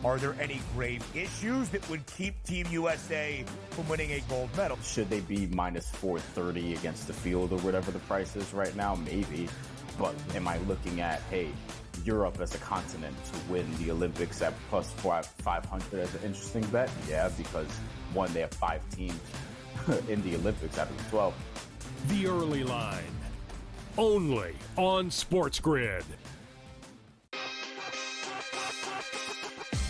Are there any grave issues that would keep Team USA from winning a gold medal? Should they be minus 430 against the field or whatever the price is right now? Maybe. But am I looking at, hey, Europe as a continent to win the Olympics at plus 500 as an interesting bet? Yeah, because one, they have 5 teams in the Olympics out of the 12. The Early Line, only on SportsGrid.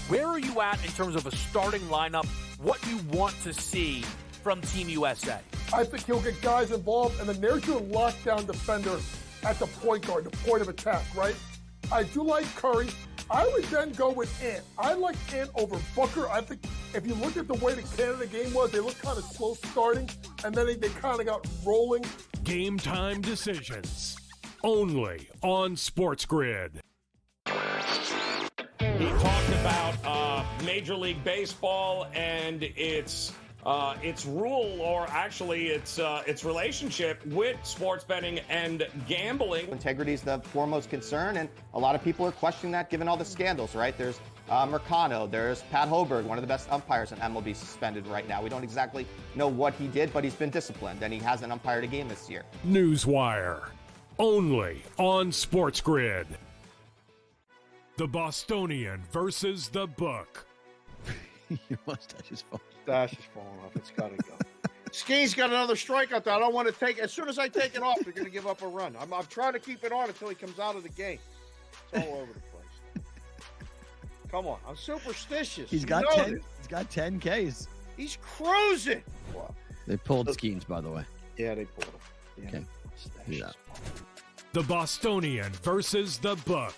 Where are you at in terms of a starting lineup? What you want to see from Team USA? I think he'll get guys involved, and then there's your lockdown defender at the point guard, the point of attack, right? I do like Curry. I would then go with Ant. I like Ant over Booker. I think if you look at the way the Canada game was, they looked kind of slow starting, and then they kind of got rolling. Game time decisions, only on SportsGrid. He talked about Major League Baseball and its rule, or actually its relationship with sports betting and gambling. Integrity is the foremost concern, and a lot of people are questioning that given all the scandals, right? There's Mercado, there's Pat Hoberg, one of the best umpires in MLB, suspended right now. We don't exactly know what he did, but he's been disciplined, and he hasn't umpired a game this year. Newswire, only on SportsGrid. The Bostonian versus the Book. Your mustache is falling. Mustache is falling off. It's got to go. Ski's got another strikeout that I don't want to take. As soon as I take it off, they're going to give up a run. I'm trying to keep it on until he comes out of the game. It's all over the place. Come on. I'm superstitious. He's got 10. He's got 10 Ks. He's cruising. Wow. They pulled Skeens, by the way. Yeah, they pulled him. Yeah. Okay. Yeah. The Bostonian versus the Book.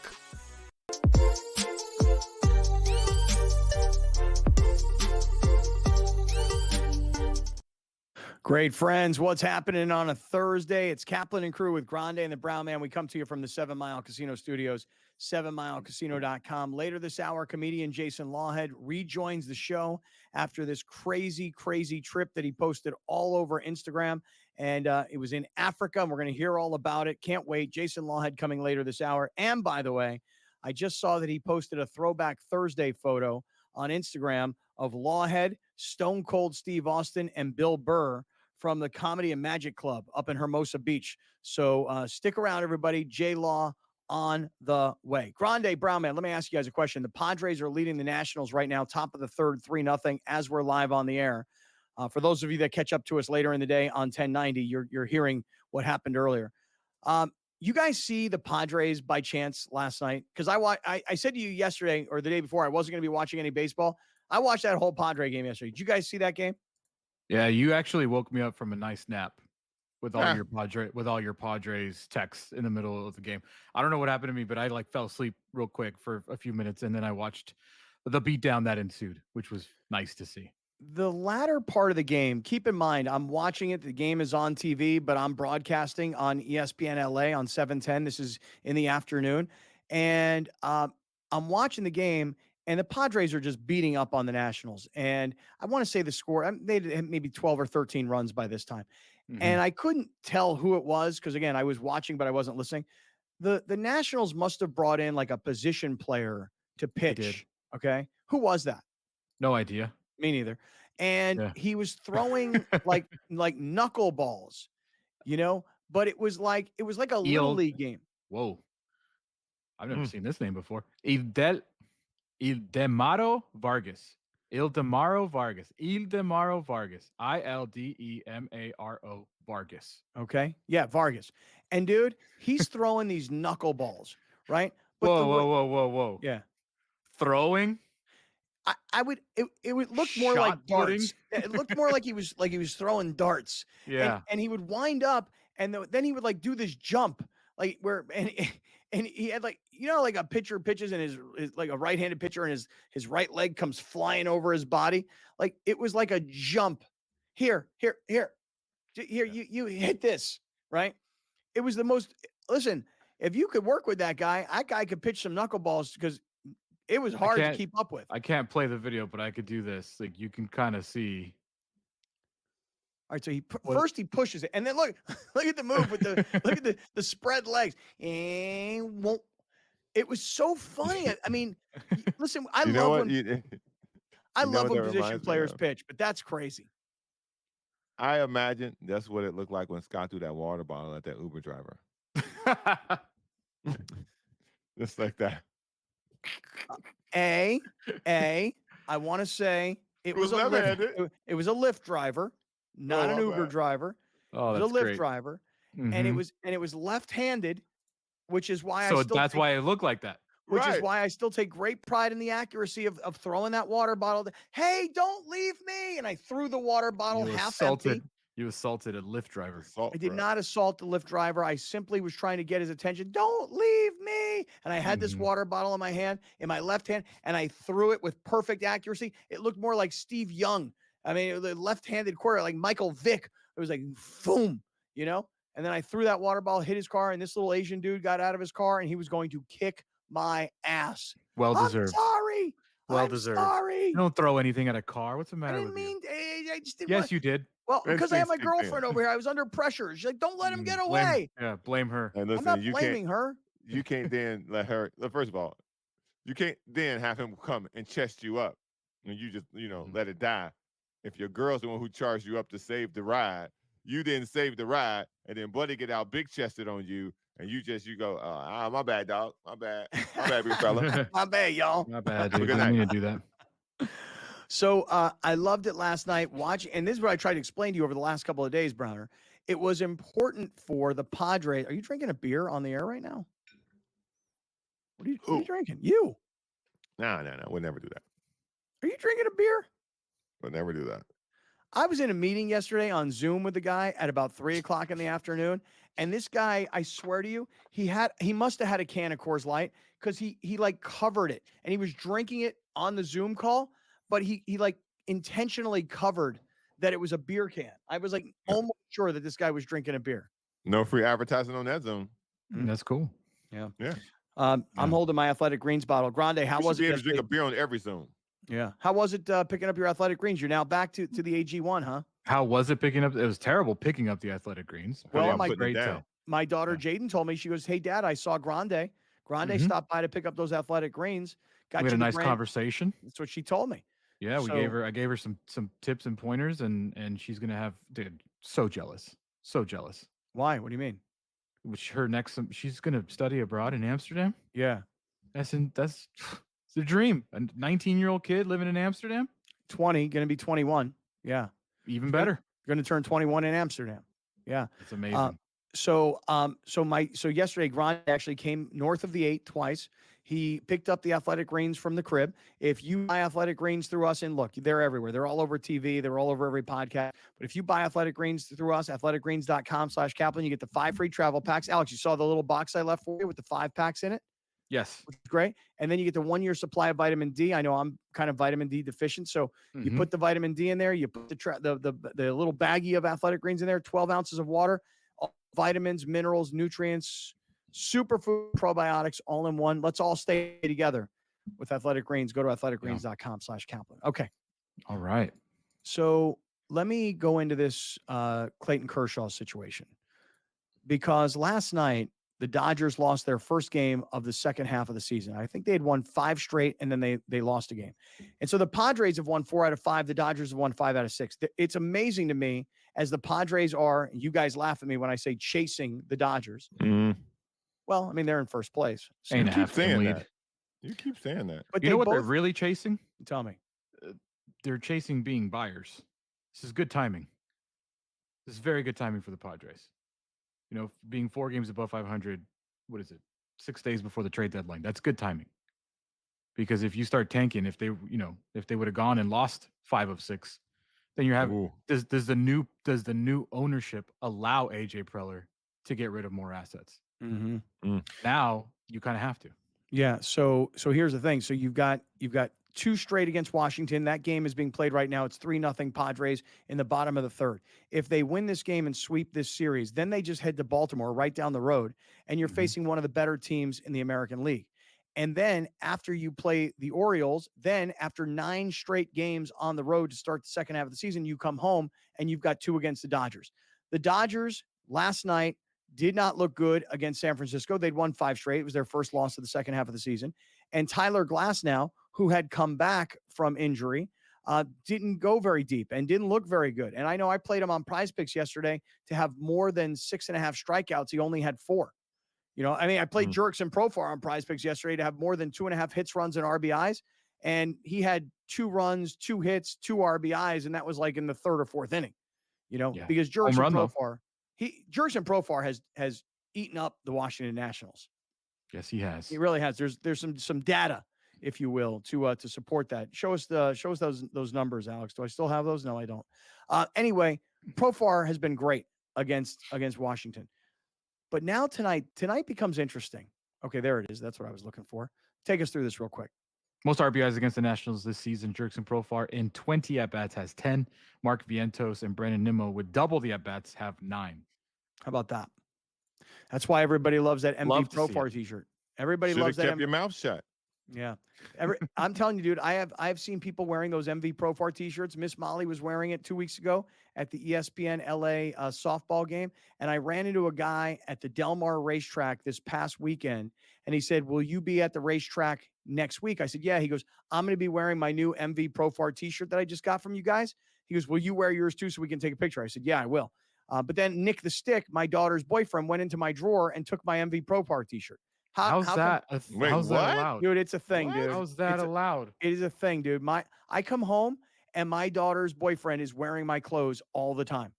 Great friends, what's happening on a Thursday? It's Kaplan and Crew with Grande and the Brown Man. We come to you from the 7 Mile Casino Studios, 7milecasino.com. Later this hour, comedian Jason Lawhead rejoins the show after this crazy trip that he posted all over Instagram. And it was in Africa, and we're going to hear all about it. Can't wait. Jason Lawhead coming later this hour. And by the way, I just saw that he posted a Throwback Thursday photo on Instagram of Lawhead, Stone Cold Steve Austin, and Bill Burr from the Comedy and Magic Club up in Hermosa Beach. So stick around, everybody. J-Law on the way. Grande, Brown Man, let me ask you guys a question. The Padres are leading the Nationals right now, top of the third, 3-0, as we're live on the air. For those of you that catch up to us later in the day on 1090, you're hearing what happened earlier. You guys see the Padres by chance last night? Because I said to you yesterday or the day before I wasn't going to be watching any baseball. I watched that whole Padre game yesterday. Did you guys see that game? Yeah, you actually woke me up from a nice nap with all your Padres texts in the middle of the game. I don't know what happened to me, but I fell asleep real quick for a few minutes, and then I watched the beatdown that ensued, which was nice to see. The latter part of the game, keep in mind, I'm watching it. The game is on TV, but I'm broadcasting on ESPN LA on 710. This is in the afternoon. And I'm watching the game, and the Padres are just beating up on the Nationals. And I want to say the score, they had maybe 12 or 13 runs by this time. Mm-hmm. And I couldn't tell who it was because, again, I was watching, but I wasn't listening. The Nationals must have brought in like a position player to pitch. Okay. Who was that? No idea. Me neither. And he was throwing like knuckleballs, but it was like a little league game. Whoa. I've never seen this name before. Ildemaro Vargas. Ildemaro Vargas. Ildemaro Vargas. Okay. Yeah, Vargas. And dude, he's throwing these knuckleballs, right? But whoa. Yeah. Throwing? It would look more like darts. It looked more like he was throwing darts. Yeah. And he would wind up, and then he would do this jump, and he had like a pitcher pitches and his like a right-handed pitcher, and his right leg comes flying over his body. Like it was like a jump. Here, you hit this, right? It was the most. Listen, if you could work with that guy could pitch some knuckleballs because it was hard to keep up with. I can't play the video, but I could do this. Like you can kind of see. All right, so first he pushes it, and then look at the move with the look at the spread legs, and It was so funny. I mean, listen, I You know love what? when You I know love what when that position reminds me players of? pitch, but that's crazy. I imagine that's what it looked like when Scott threw that water bottle at that Uber driver. Just like that. I want to say it was a left-handed. Lyft. It was a Lyft driver, not Oh, an my Uber bad. driver. Oh, It was that's a Lyft great. driver, and Mhm. it was left-handed, which is why I So still that's take, why it looked like that. which is Right. why I still take great pride in the accuracy of throwing that water bottle. Hey, don't leave me! And I threw the water bottle You half assaulted. empty. You assaulted a Lyft driver. Assault I did threat. not assault the Lyft driver. I simply was trying to get his attention. Don't leave me. And I had this Mhm. water bottle in my hand, in my left hand, and I threw it with perfect accuracy. It looked more like Steve Young. I mean, the left-handed quarter, like Michael Vick. It was like, boom, you know? And then I threw that water ball, hit his car, and this little Asian dude got out of his car, and he was going to kick my ass. Well I'm deserved. sorry. Well I'm deserved. sorry. Don't throw anything at a car. What's the I matter didn't with you? mean, I just didn't Yes, want. you did. Well, because I have my Instinct kicked in. girlfriend over here. I was under pressure. She's like, don't let him get Blame. away. Yeah, blame her. And I'm listen, not you blaming can't her. you can't then let her first of all, you can't then have him come and chest you up and you just, let it die. If your girl's the one who charged you up to save the ride, you didn't save the ride, and then Buddy get out big chested on you, and you go, my bad, dog. My bad, big fella. My bad, y'all. My bad, Have a dude. good Didn't night. mean to do that. So I loved it last night watching, and this is what I tried to explain to you over the last couple of days, Browner. It was important for the Padres. Are you drinking a beer on the air right now? What are you drinking? You. No. We'll never do that. Are you drinking a beer? We'll never do that. I was in a meeting yesterday on Zoom with the guy at about 3:00 in the afternoon. And this guy, I swear to you, he must have had a can of Coors Light because he like covered it and he was drinking it on the Zoom call, but he like intentionally covered that it was a beer can. I was like almost sure that this guy was drinking a beer. No free advertising on that Zoom. That's cool. Yeah. Yeah. I'm holding my Athletic Greens bottle. Grande, how You was should be it able to drink a yesterday? beer on every Zoom. Yeah. How was it picking up your Athletic Greens? You're now back to the AG1, huh? How was it picking up? It was terrible picking up the Athletic Greens. Well, It was my- great Putting it to- down. My daughter Jaden told me, she goes, "Hey, Dad, I saw Grande. Grande Mhm. stopped by to pick up those Athletic Greens. Got We had you a the nice brand-" conversation. That's what she told me. Yeah, So- I gave her some tips and pointers, and she's gonna have, dude, so jealous. Why? What do you mean? Which her next, she's gonna study abroad in Amsterdam. Yeah. That's it's a dream. A 19-year-old kid living in Amsterdam. 20, going to be 21. Yeah. Even better. Going to turn 21 in Amsterdam. Yeah. It's amazing. So yesterday, Grant actually came north of the 8 twice. He picked up the Athletic Greens from the crib. If you buy Athletic Greens through us, and look, they're everywhere. They're all over TV. They're all over every podcast. But if you buy Athletic Greens through us, athleticgreens.com/Kaplan, you get the 5 free travel packs. Alex, you saw the little box I left for you with the 5 packs in it? Yes. Which is great. And then you get the 1-year supply of vitamin D. I know I'm kind of vitamin D deficient. So you put the vitamin D in there. You put the little baggie of Athletic Greens in there, 12 ounces of water, all vitamins, minerals, nutrients, superfood, probiotics, all in one. Let's all stay together with Athletic Greens. Go to athleticgreens.com/Kaplan. Okay. All right. So let me go into this Clayton Kershaw situation, because last night the Dodgers lost their first game of the second half of the season. I think they had won 5 straight, and then they lost a game. And so the Padres have won 4 out of 5. The Dodgers have won 5 out of 6. It's amazing to me, as the Padres are, and you guys laugh at me when I say chasing the Dodgers. Mm-hmm. Well, I mean, they're in first place. So Ain't a You keep half saying lead. that. You keep saying that. But You know they what they're both, really chasing? tell me. They're chasing being buyers. This is good timing. This is very good timing for the Padres. You know, being 4 games above 500, what is it? 6 days before the trade deadline. That's good timing. Because if you start tanking, if they would have gone and lost 5 of 6, then you have Ooh. does the new ownership allow AJ Preller to get rid of more assets? Mm-hmm. Now you kind of have to. Yeah. So here's the thing. So you've got 2 straight against Washington. That game is being played right now. It's 3-0 Padres in the bottom of the 3rd. If they win this game and sweep this series, then they just head to Baltimore right down the road, and you're facing one of the better teams in the American League. And then after you play the Orioles, then after 9 straight games on the road to start the second half of the season, you come home and you've got 2 against the Dodgers. The Dodgers last night did not look good against San Francisco. They'd won 5 straight. It was their first loss of the second half of the season. And Tyler Glasnow, who had come back from injury, didn't go very deep and didn't look very good. And I know I played him on Prize Picks yesterday to have more than 6.5 strikeouts. He only had 4. I played Jerks and Profar on Prize Picks yesterday to have more than 2.5 hits, runs, and RBIs. And he had 2 runs, 2 hits, 2 RBIs. And that was like in the 3rd or 4th inning, because Jerks and Profar has eaten up the Washington Nationals. Yes, he has. He really has. There's some data, if you will, to support that. Show us those numbers, Alex. Do I still have those? No, I don't. Anyway, Profar has been great against Washington. But now tonight becomes interesting. Okay, there it is. That's what I was looking for. Take us through this real quick. Most RBIs against the Nationals this season, Jerkson Profar in 20 at-bats has 10. Mark Vientos and Brandon Nimmo with double the at-bats have 9. How about that? That's why everybody loves that MV Profar t-shirt. Everybody loves that. Kept your mouth shut. Yeah. I'm telling you, dude, I've seen people wearing those MV Profar t-shirts. Miss Molly was wearing it 2 weeks ago at the ESPN LA softball game. And I ran into a guy at the Del Mar racetrack this past weekend. And he said, will you be at the racetrack next week? I said, yeah. He goes, I'm going to be wearing my new MV Profar t-shirt that I just got from you guys. He goes, will you wear yours too so we can take a picture? I said, yeah, I will. But then Nick the Stick, my daughter's boyfriend, went into my drawer and took my MV Profar t-shirt. How's that allowed? Dude, it's a thing, dude. How's that allowed? It is a thing, dude. I come home and my daughter's boyfriend is wearing my clothes all the time.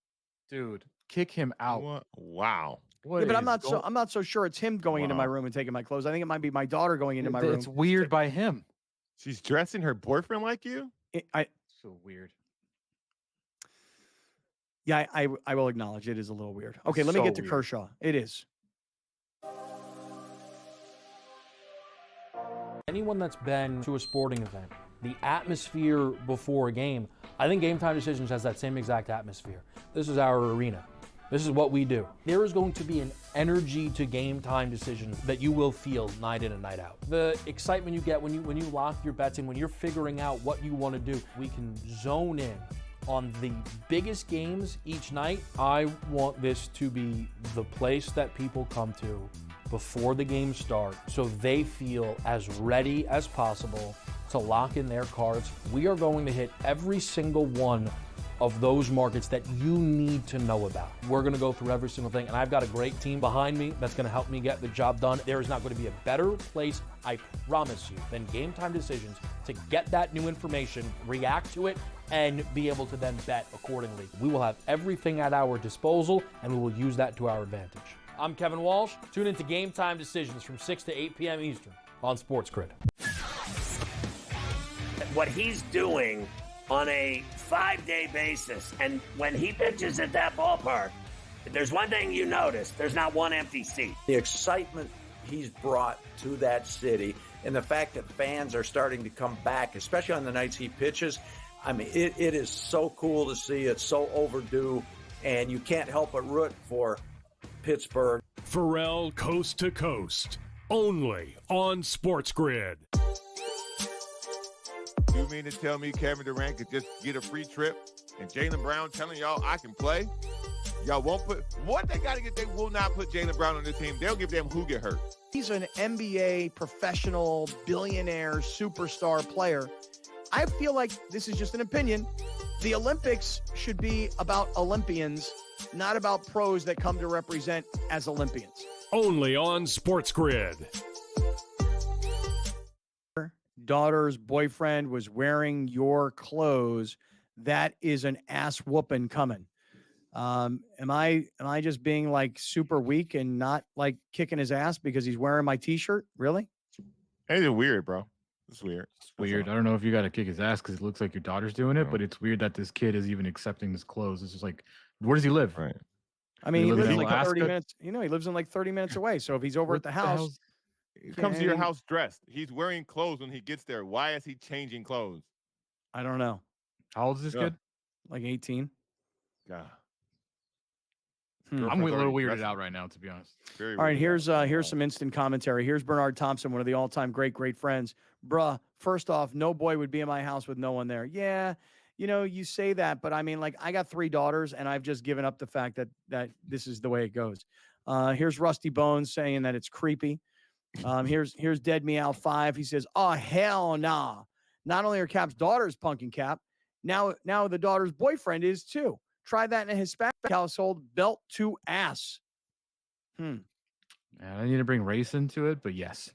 Dude, kick him out. What? Wow. Yeah, but I'm not so sure it's him going into my room and taking my clothes. I think it might be my daughter going into my room. It's weird by him. She's dressing her boyfriend like you? So weird. Yeah, I will acknowledge it is a little weird. Okay, let me get to Kershaw. It is. Anyone that's been to a sporting event, the atmosphere before a game, I think Game Time Decisions has that same exact atmosphere. This is our arena. This is what we do. There is going to be an energy to Game Time Decisions that you will feel night in and night out. The excitement you get when you lock your bets in, when you're figuring out what you want to do, we can zone in on the biggest games each night. I want this to be the place that people come to before the games start so they feel as ready as possible to lock in their cards. We are going to hit every single one of those markets that you need to know about. We're going to go through every single thing, and I've got a great team behind me that's going to help me get the job done. There is not going to be a better place, I promise you, than Game Time Decisions to get that new information, react to it, and be able to then bet accordingly. We will have everything at our disposal, and we will use that to our advantage. I'm Kevin Walsh. Tune into Game Time Decisions from 6 to 8 p.m. Eastern on SportsGrid. What he's doing on a 5-day basis, and when he pitches at that ballpark, there's one thing you notice: there's not one empty seat. The excitement he's brought to that city, and the fact that fans are starting to come back, especially on the nights he pitches, I mean, it is so cool to see. It's so overdue, and you can't help but root for Pittsburgh. Pharrell Coast to Coast, only on SportsGrid. You mean to tell me Kevin Durant could just get a free trip and Jaylen Brown telling y'all I can play? Y'all won't put what they got to get. They will not put Jaylen Brown on the team. They'll give them who get hurt. He's an NBA professional, billionaire, superstar player. I feel like this is just an opinion. The Olympics should be about Olympians, not about pros that come to represent as Olympians. Only on SportsGrid. Daughter's boyfriend was wearing your clothes. That is an ass whooping coming. Am I just being like super weak and not like kicking his ass because he's wearing my t-shirt? Really? Hey, it's weird, bro. It's weird. It's weird. I don't know if you got to kick his ass because it looks like your daughter's doing it, but it's weird that this kid is even accepting his clothes. It's just like, where does he live? Right. I mean, he lives in like 30 minutes. He lives in like 30 minutes away. So if he's over at the house, he comes to your house dressed. He's wearing clothes when he gets there. Why is he changing clothes? I don't know. How old is this kid? Like 18. God. I'm a little weirded out right now, to be honest. All right, here's some instant commentary. Here's Bernard Thompson, one of the all-time great friends. Bruh, first off, no boy would be in my house with no one there. Yeah, you say that, but I mean, like, I got 3 daughters, and I've just given up the fact that this is the way it goes. Here's Rusty Bones saying that it's creepy. Here's Dead Meow 5. He says, "Oh hell nah! Not only are Cap's daughters punking Cap, now the daughter's boyfriend is too. Try that in a Hispanic household. Belt to ass." Yeah, I need to bring race into it, but yes.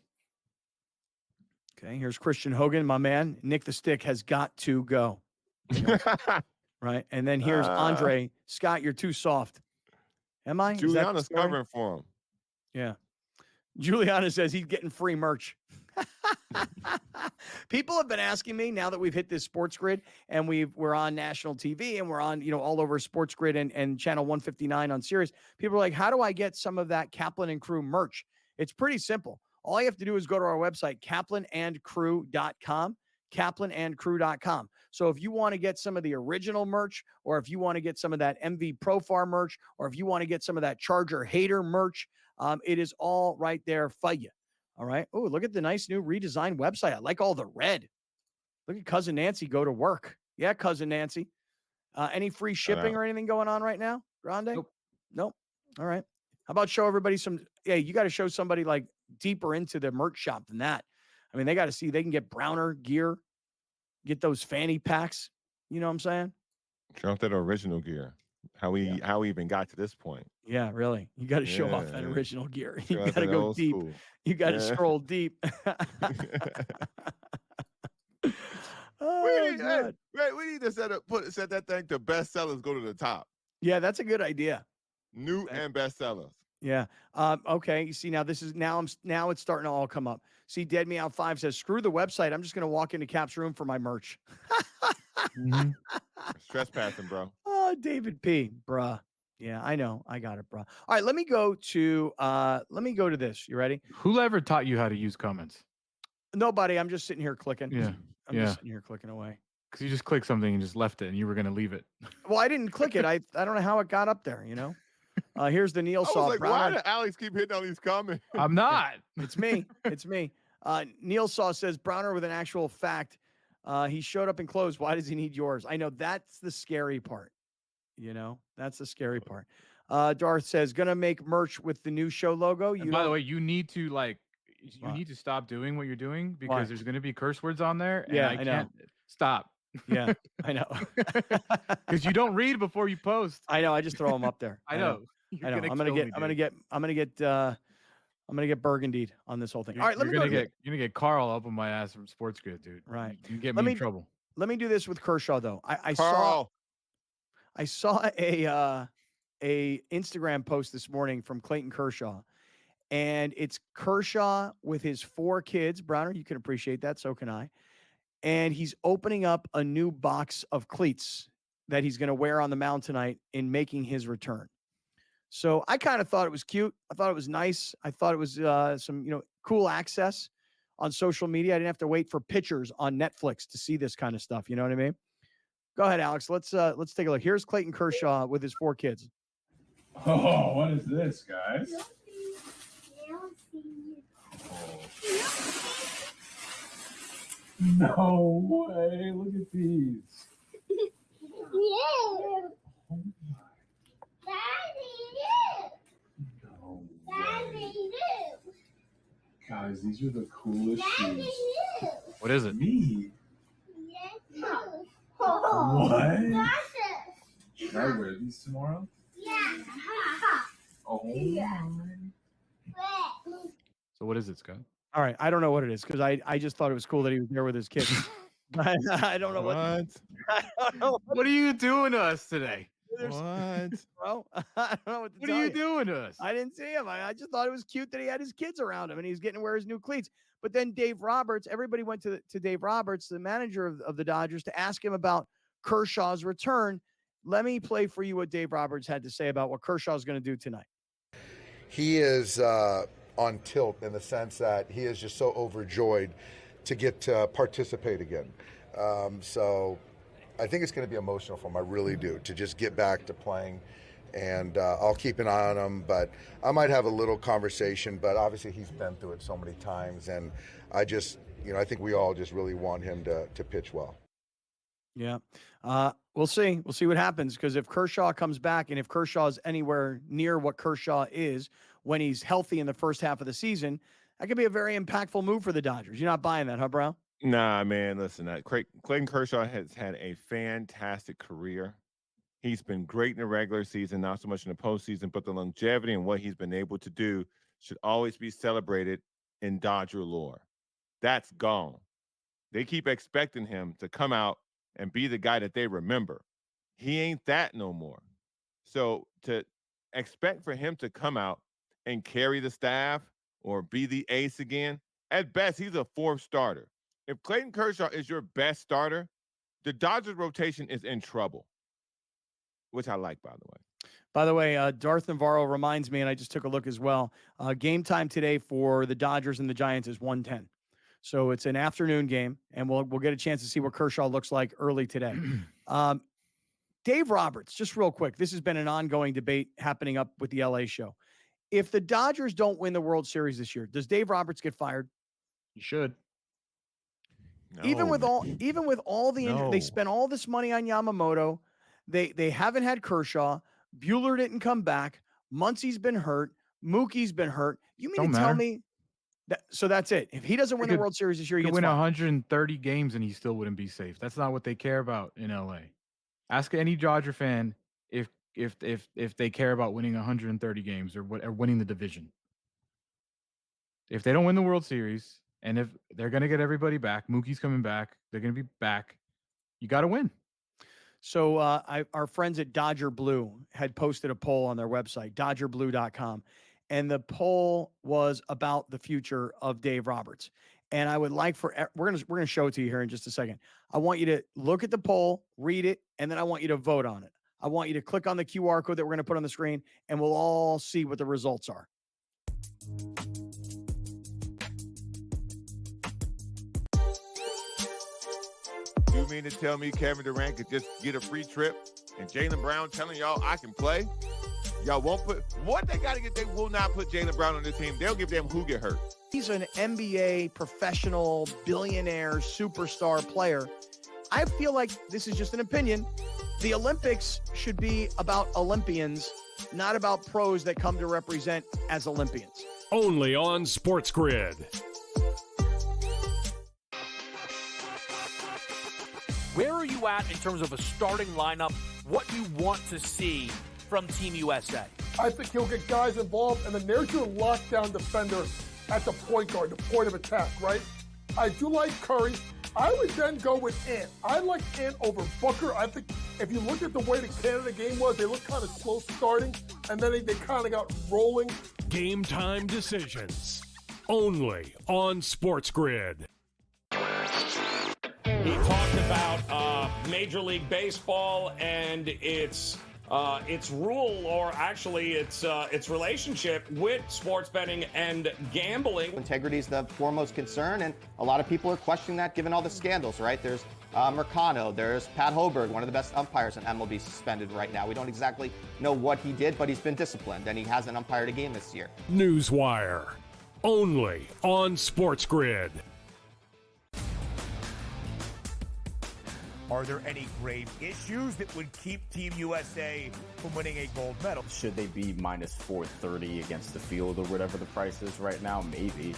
Okay, here's Christian Hogan, my man. Nick the Stick has got to go. Right, and then here's Andre Scott. You're too soft. Am I? Is that the Juliana's story? covering for him. Yeah. Juliana says he's getting free merch. People have been asking me now that we've hit this SportsGrid and we're on national TV and we're on, all over SportsGrid and channel 159 on Sirius. People are like, how do I get some of that Kaplan and Crew merch? It's pretty simple. All you have to do is go to our website, kaplanandcrew.com, kaplanandcrew.com. So if you want to get some of the original merch, or if you want to get some of that MV Profar merch, or if you want to get some of that Charger Hater merch, it is all right there for you. All right. Oh, look at the nice new redesigned website. I like all the red. Look at Cousin Nancy go to work. Yeah, Cousin Nancy. Any free shipping or anything going on right now, Grande? Nope. All right. How about show everybody some? Yeah, you got to show somebody like deeper into the merch shop than that. I mean, they got to see they can get Browner gear, get those fanny packs. You know what I'm saying? Show off that original gear. How we even got to this point. Yeah, really. You got to show off that original gear. You Show off got to that go old deep. school. You got to Yeah. scroll deep. we need to set that thing to bestsellers go to the top. Yeah, that's a good idea. New and bestsellers. Yeah. Okay. You see, now it's starting to all come up. See, Dead Me Out 5 says, screw the website. I'm just going to walk into Cap's room for my merch. Trespassing, bro. Oh, David P. Bruh. Yeah, I know. I got it, bruh. All right, let me go to this. You ready? Whoever taught you how to use comments? Nobody. I'm just sitting here clicking. Yeah. I'm just sitting here clicking away. Because you just clicked something and just left it and you were going to leave it. Well, I didn't click it. I don't know how it got up there, Here's the Neil I was Saw. like, why did Alex keep hitting on these comments? I'm not. It's me. It's me. Neil Saw says, Browner with an actual fact. He showed up in clothes. Why does he need yours? I know that's the scary part. That's the scary part. Darth says, gonna make merch with the new show logo. By the way, you need to need to stop doing what you're doing because Why? there's going to be curse words on there. And Yeah, I I know. can't stop. Yeah, I know. Because you don't read before you post. I know. I just throw them up there. I know. I know. I'm gonna get burgundied on this whole thing. All right, let me you're gonna get Carl up on my ass from SportsGrid, dude. Right. You get me in trouble. Let me do this with Kershaw though. I Carl. saw a Instagram post this morning from Clayton Kershaw, and it's Kershaw with his 4 kids. Browner, you can appreciate that. So can I. And he's opening up a new box of cleats that he's going to wear on the mound tonight in making his return. So I kind of thought it was cute. I thought it was nice. I thought it was some, cool access on social media. I didn't have to wait for pictures on Netflix to see this kind of stuff. You know what I mean? Go ahead, Alex. Let's take a look. Here's Clayton Kershaw with his 4 kids. Oh, what is this, guys? No way. Look at these. Guys, these are the coolest shoes. What is it? Me? What? Should I wear these tomorrow? Oh my. So what is it, Scott? All right. I don't know what it is because I just thought it was cool that he was there with his kids. I don't know what. I don't know What are you doing to us today? What? Bro, I don't know what to What tell are you doing to us? I didn't see him. I just thought it was cute that he had his kids around him and he's getting to wear his new cleats. But then Dave Roberts, everybody went to Dave Roberts, the manager of the Dodgers, to ask him about Kershaw's return. Let me play for you what Dave Roberts had to say about what Kershaw's going to do tonight. He is on tilt in the sense that he is just so overjoyed to get to participate again. So I think it's going to be emotional for him. I really do, to just get back to playing. And I'll keep an eye on him, but I might have a little conversation. But obviously he's been through it so many times. And I just, I think we all just really want him to pitch well. Yeah. We'll see. We'll see what happens, because if Kershaw comes back and if Kershaw is anywhere near what Kershaw is when he's healthy in the first half of the season, that could be a very impactful move for the Dodgers. You're not buying that, huh, Brown? Nah, man, listen, Clayton Kershaw has had a fantastic career. He's been great in the regular season, not so much in the postseason, but the longevity and what he's been able to do should always be celebrated in Dodger lore. That's gone. They keep expecting him to come out and be the guy that they remember. He ain't that no more. So to expect for him to come out and carry the staff or be the ace again, at best, he's a fourth starter. If Clayton Kershaw is your best starter, the Dodgers rotation is in trouble, which I like, by the way. By the way, Darth Navarro reminds me, and I just took a look as well, game time today for the Dodgers and the Giants is 1:10. So it's an afternoon game, and we'll get a chance to see what Kershaw looks like early today. Dave Roberts, just real quick, this has been an ongoing debate happening up with the LA show. If the Dodgers don't win the World Series this year, does Dave Roberts get fired? He should. No, even with all the injuries, they No. spent all this money on Yamamoto. They haven't had Kershaw. Bueller didn't come back. Muncie's been hurt. Mookie's been hurt. You mean Don't to tell matter. me that? So that's it. If he doesn't win the World Series this year, he could gets win fired. 130 games and he still wouldn't be safe. That's not what they care about in LA. Ask any Dodger fan if they care about winning 130 games or winning the division. If they don't win the World Series, and if they're going to get everybody back, Mookie's coming back, they're going to be back. You got to win. So our friends at Dodger Blue had posted a poll on their website, dodgerblue.com, and the poll was about the future of Dave Roberts. And I would like we're gonna show it to you here in just a second. I want you to look at the poll, read it, and then I want you to vote on it. I want you to click on the QR code that we're going to put on the screen, and we'll all see what the results are. You mean to tell me Kevin Durant could just get a free trip and Jaylen Brown telling y'all I can play? Y'all won't put what they got to get. They will not put Jaylen Brown on the team. They'll give them who get hurt. He's an NBA professional, billionaire, superstar player. I feel like this is just an opinion. The Olympics should be about Olympians, not about pros that come to represent as Olympians. Only on SportsGrid. Where are you at in terms of a starting lineup? What you want to see from Team USA? I think he'll get guys involved, and then there's your lockdown defender at the point guard, the point of attack, right? I do like Curry. I would then go with Ant. I like Ant over Booker. I think if you look at the way the Canada game was, they looked kind of slow starting, and then they kind of got rolling. Game time decisions. Only on SportsGrid. He talked about Major League Baseball and its rule, or actually its relationship with sports betting and gambling. Integrity is the foremost concern, and a lot of people are questioning that given all the scandals, right? There's Mercano, there's Pat Hoberg, one of the best umpires in MLB, suspended right now. We don't exactly know what he did, but he's been disciplined, and he hasn't umpired a game this year. Newswire. Only on SportsGrid. Are there any grave issues that would keep Team USA from winning a gold medal? Should they be minus 430 against the field or whatever the price is right now? Maybe.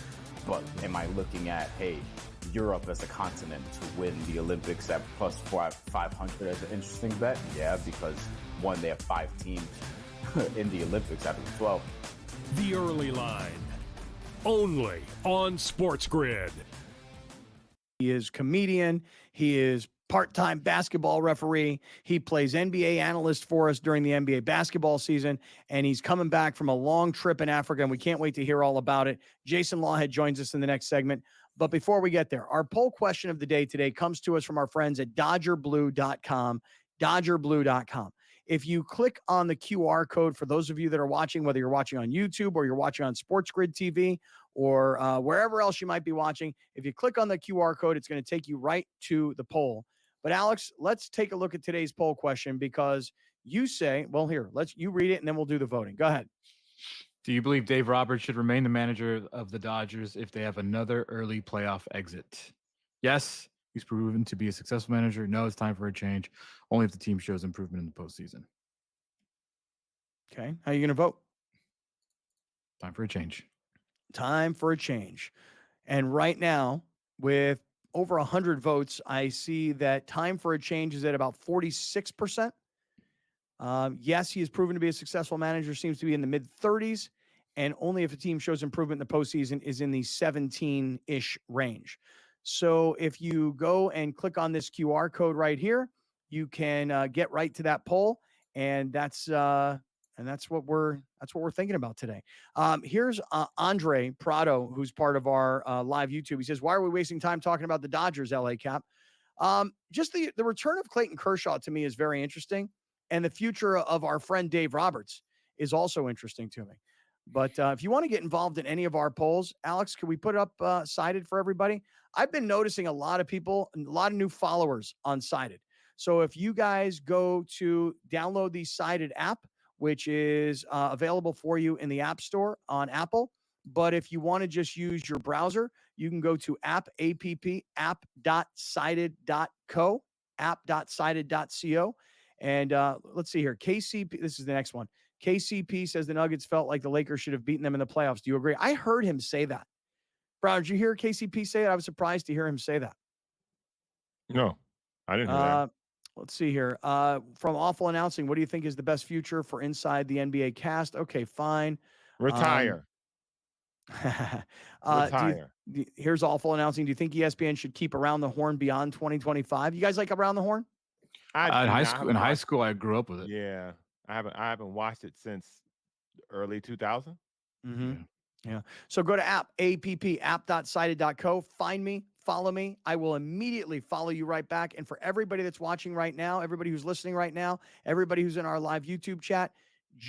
But am I looking at, hey, Europe as a continent to win the Olympics at plus 500 as an interesting bet? Yeah, because one, they have 5 teams in the Olympics out of the 12. The early line. Only on SportsGrid. He is comedian. He is part-time basketball referee. He plays NBA analyst for us during the NBA basketball season, and he's coming back from a long trip in Africa, and we can't wait to hear all about it. Jason Lawhead joins us in the next segment. But before we get there, our poll question of the day today comes to us from our friends at dodgerblue.com, dodgerblue.com. If you click on the QR code, for those of you that are watching, whether you're watching on YouTube or you're watching on SportsGrid TV or wherever else you might be watching, if you click on the QR code, it's going to take you right to the poll. But Alex, let's take a look at today's poll question, because you say, well, here, you read it and then we'll do the voting. Go ahead. Do you believe Dave Roberts should remain the manager of the Dodgers if they have another early playoff exit? Yes, He's proven to be a successful manager. No, it's time for a change. Only if the team shows improvement in the postseason. Okay. How are you going to vote? Time for a change. Time for a change. And right now, with over 100 votes, I see that time for a change is at about 46%. Yes, he has proven to be a successful manager, seems to be in the mid 30s, and only if a team shows improvement in the postseason is in the 17-ish range. So if you go and click on this QR code right here, you can get right to that poll, and that's what we're thinking about today. Here's Andre Prado, who's part of our live YouTube. He says, "Why are we wasting time talking about the Dodgers, LA Cap?" Just the return of Clayton Kershaw to me is very interesting. And the future of our friend Dave Roberts is also interesting to me. But if you want to get involved in any of our polls, Alex, can we put up Sided for everybody? I've been noticing a lot of people, a lot of new followers on Sided. So if you guys go to download the Sided app, which is available for you in the App Store on Apple. But if you want to just use your browser, you can go to app.sided.co, app.sided.co. And let's see here. KCP, this is the next one. KCP says the Nuggets felt like the Lakers should have beaten them in the playoffs. Do you agree? I heard him say that. Brown, did you hear KCP say it? I was surprised to hear him say that. No, I didn't hear that. Let's see here. From Awful Announcing, what do you think is the best future for Inside the NBA Cast? Okay, fine. Retire. Retire. Here's Awful Announcing. Do you think ESPN should keep Around the Horn beyond 2025? You guys like Around the Horn? In high school, I grew up with it. Yeah, I haven't watched it since early 2000. Mm-hmm. Yeah. So go to app.sided.co. Find me, follow me. I will immediately follow you right back. And for everybody that's watching right now, everybody who's listening right now, everybody who's in our live YouTube chat,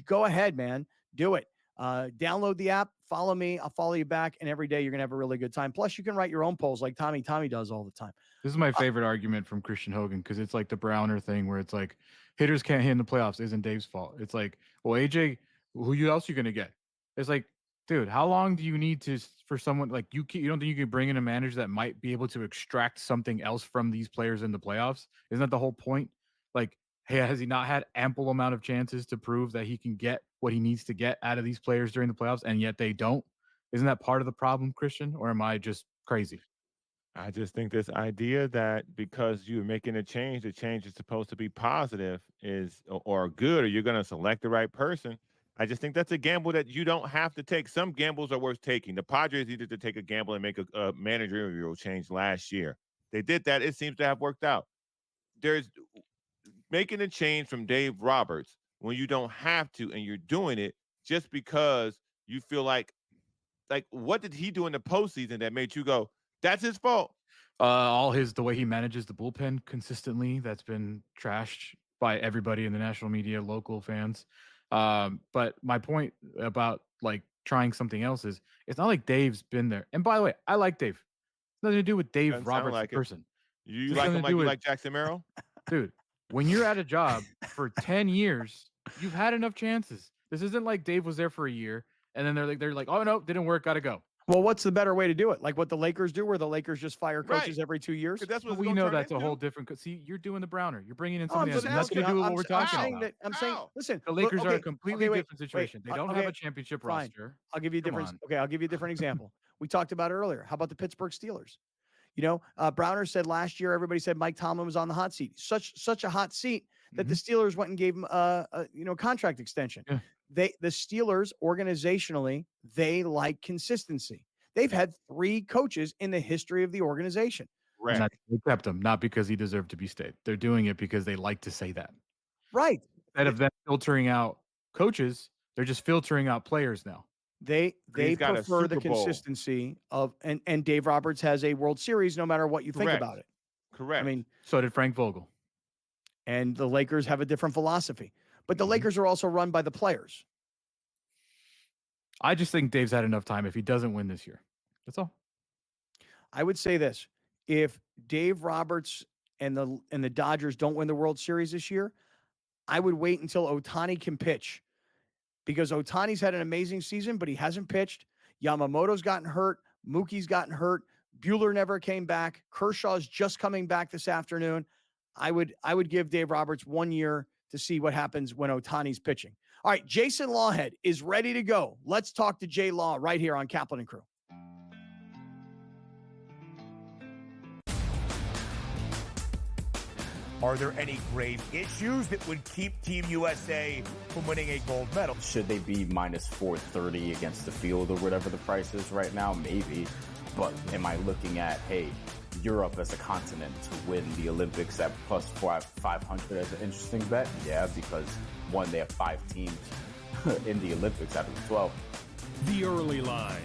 go ahead, man. Do it. Download the app, follow me. I'll follow you back. And every day you're going to have a really good time. Plus, you can write your own polls like Tommy does all the time. This is my favorite argument from Christian Hogan because it's like the Browner thing where it's like hitters can't hit in the playoffs isn't Dave's fault. It's like, well, AJ, who else are you going to get? It's like, dude, how long do you need for someone like you don't think you can bring in a manager that might be able to extract something else from these players in the playoffs? Isn't that the whole point? Like, hey, has he not had ample amount of chances to prove that he can get what he needs to get out of these players during the playoffs, and yet they don't? Isn't that part of the problem, Christian, or am I just crazy? I just think this idea that because you're making a change, the change is supposed to be positive or good, or you're going to select the right person. I just think that's a gamble that you don't have to take. Some gambles are worth taking. The Padres needed to take a gamble and make a managerial change last year. They did that. It seems to have worked out. There's making a change from Dave Roberts when you don't have to, and you're doing it just because you feel like what did he do in the postseason that made you go, that's his fault? The way he manages the bullpen consistently, that's been trashed by everybody in the national media, local fans. But my point about like trying something else is it's not like Dave's been there. And by the way, I like Dave. It's nothing to do with Dave Roberts, the person. You like him like you like Jackson Merrill? Dude, when you're at a job for 10 years, you've had enough chances. This isn't like Dave was there for a year and then they're like, oh no, didn't work, gotta go. Well, what's the better way to do it? Like what the Lakers do, where the Lakers just fire coaches every 2 years? That's what we know. That's a whole different. See, you're doing the Browner. You're bringing in something that's nothing to do with what we're talking about. I'm saying, listen, the Lakers are a completely different situation. They don't have a championship roster. I'll give you a different. Okay, I'll give you a different example. We talked about it earlier. How about the Pittsburgh Steelers? You know, Browner said last year everybody said Mike Tomlin was on the hot seat. Such a hot seat that the Steelers went and gave him a contract extension. Yeah. The Steelers organizationally, they like consistency. They've had 3 coaches in the history of the organization. Right. They kept him, not because he deserved to be stayed. They're doing it because they like to say that. Right. Instead of them filtering out coaches, they're just filtering out players now. They prefer the consistency of and Dave Roberts has a World Series no matter what you think about it. Correct. I mean, so did Frank Vogel. And the Lakers have a different philosophy. But the Lakers are also run by the players. I just think Dave's had enough time if he doesn't win this year. That's all. I would say this. If Dave Roberts and the Dodgers don't win the World Series this year, I would wait until Ohtani can pitch. Because Ohtani's had an amazing season, but he hasn't pitched. Yamamoto's gotten hurt. Mookie's gotten hurt. Bueller never came back. Kershaw's just coming back this afternoon. I would give Dave Roberts 1 year to see what happens when Ohtani's pitching. All right, Jason Lawhead is ready to go. Let's talk to Jay Law right here on Kaplan and Crew. Are there any grave issues that would keep Team USA from winning a gold medal? Should they be minus 430 against the field or whatever the price is right now? Maybe. But am I looking at, hey, Europe as a continent to win the Olympics at plus 500 as an interesting bet? Yeah, because one, they have 5 teams in the Olympics out of the 12. The early line.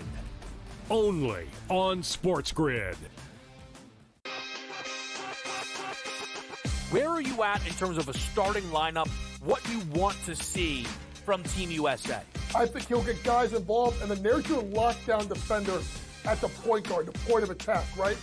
Only on SportsGrid. Where are you at in terms of a starting lineup? What you want to see from Team USA? I think he'll get guys involved, and then there's your lockdown defender at the point guard, the point of attack, right?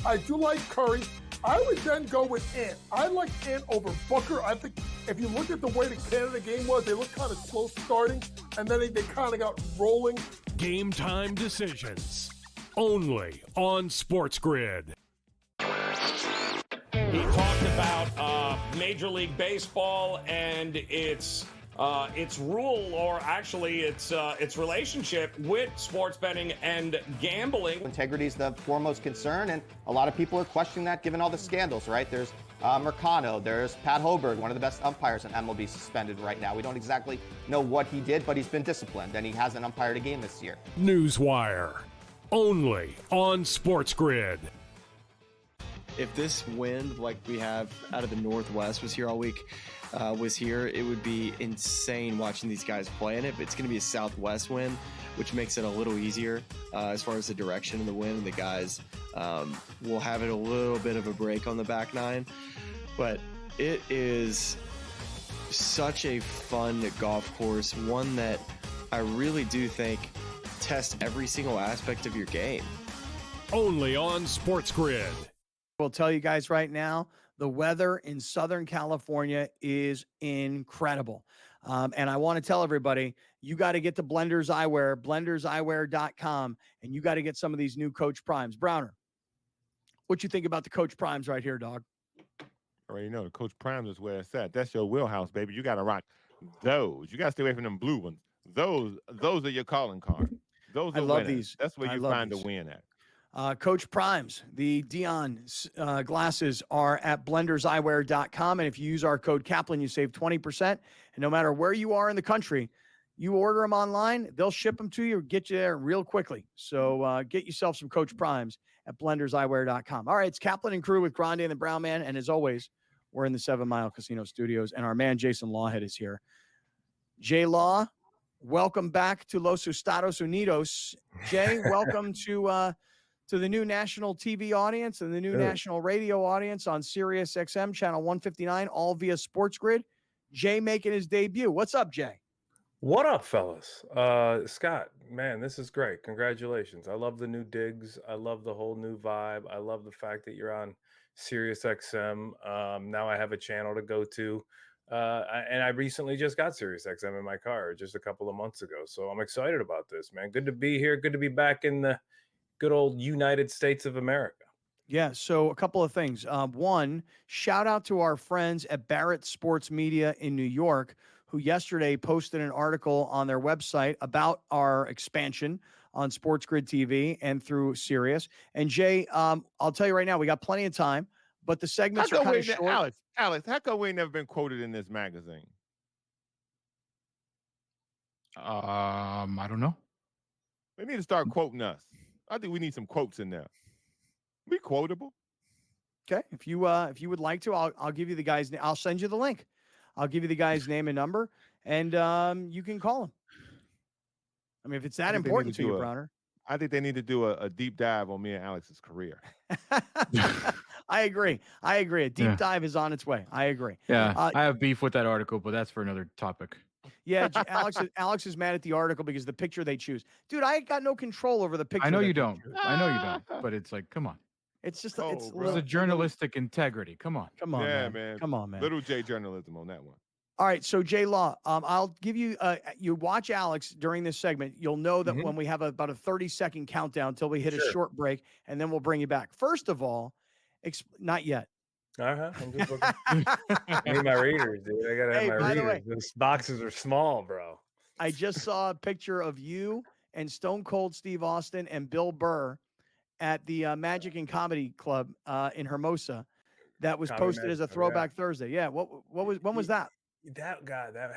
I do like Curry. I would then go with Ant. I like Ant over Booker. I think if you look at the way the Canada game was, they looked kind of slow starting, and then they kind of got rolling. Game time decisions. Only on SportsGrid. He talked about Major League Baseball and its rule, or actually its relationship with sports betting and gambling. Integrity is the foremost concern, and a lot of people are questioning that given all the scandals, right? There's Mercano, there's Pat Hoberg, one of the best umpires in MLB, suspended right now. We don't exactly know what he did, but he's been disciplined, and he hasn't umpired a game this year. Newswire. Only on SportsGrid. If this wind, like we have out of the Northwest, was here all week, it would be insane watching these guys play in it. But it's going to be a southwest wind, which makes it a little easier as far as the direction of the wind. The guys will have it a little bit of a break on the back nine. But it is such a fun golf course, one that I really do think tests every single aspect of your game. Only on SportsGrid. We'll tell you guys right now, the weather in Southern California is incredible. And I want to tell everybody, you got to get to Blenders Eyewear, blenderseyewear.com, and you got to get some of these new Coach Primes. Browner, what you think about the Coach Primes right here, dog? Already know the Coach Primes is where it's at. That's your wheelhouse, baby. You got to rock those. You got to stay away from them blue ones. Those are your calling card. Those are I love winners. these. That's where you find the win at. Coach Primes, the Dion glasses are at blenderseyewear.com. And if you use our code Kaplan, you save 20%. And no matter where you are in the country, you order them online, they'll ship them to you or get you there real quickly. So get yourself some Coach Primes at blenderseyewear.com. All right, it's Kaplan and Crew with Grande and the Brown Man. And as always, we're in the 7 Mile Casino Studios, and our man Jason Lawhead is here. Jay Law, welcome back to Los Estados Unidos. Jay, welcome to the new national TV audience and the new national radio audience on Sirius XM channel 159, all via SportsGrid. Jay making his debut. What's up, Jay? What up, fellas? Scott, man, this is great. Congratulations. I love the new digs. I love the whole new vibe. I love the fact that you're on Sirius XM. Now I have a channel to go to. And I recently just got Sirius XM in my car just a couple of months ago. So I'm excited about this, man. Good to be here. Good to be back in the good old United States of America. Yeah, so a couple of things. One, shout out to our friends at Barrett Sports Media in New York, who yesterday posted an article on their website about our expansion on SportsGrid TV and through Sirius. And Jay, I'll tell you right now, we got plenty of time, but the segments are kind of short. Alex, how come we ain't never been quoted in this magazine? I don't know. They need to start quoting us. I think we need some quotes in there. Be quotable. Okay, if you would like to, I'll give you the guy's name. I'll send you the link. I'll give you the guy's name and number, and you can call him. I mean, if it's that important to you, Browner. I think they need to do a deep dive on me and Alex's career. I agree. A deep dive is on its way. I agree. Yeah, I have beef with that article, but that's for another topic. Yeah, Alex is mad at the article because the picture they choose. Dude, I got no control over the picture. I know you don't. But it's like, come on. It's just it's a journalistic integrity. Come on. Come on, yeah, man. Come on, man. Little J journalism on that one. All right, so J Law, I'll give you. You watch Alex during this segment. You'll know that when we have about a 30-second countdown until we hit a short break, and then we'll bring you back. First of all, not yet. I'm just looking. I need my readers, dude. I gotta have Hey, my by the readers. way, Those boxes are small, bro. I just saw a picture of you and Stone Cold Steve Austin and Bill Burr at the Magic and Comedy Club in Hermosa. That was Comedy posted as a Magic Club, Throwback Thursday. Yeah. When was that? That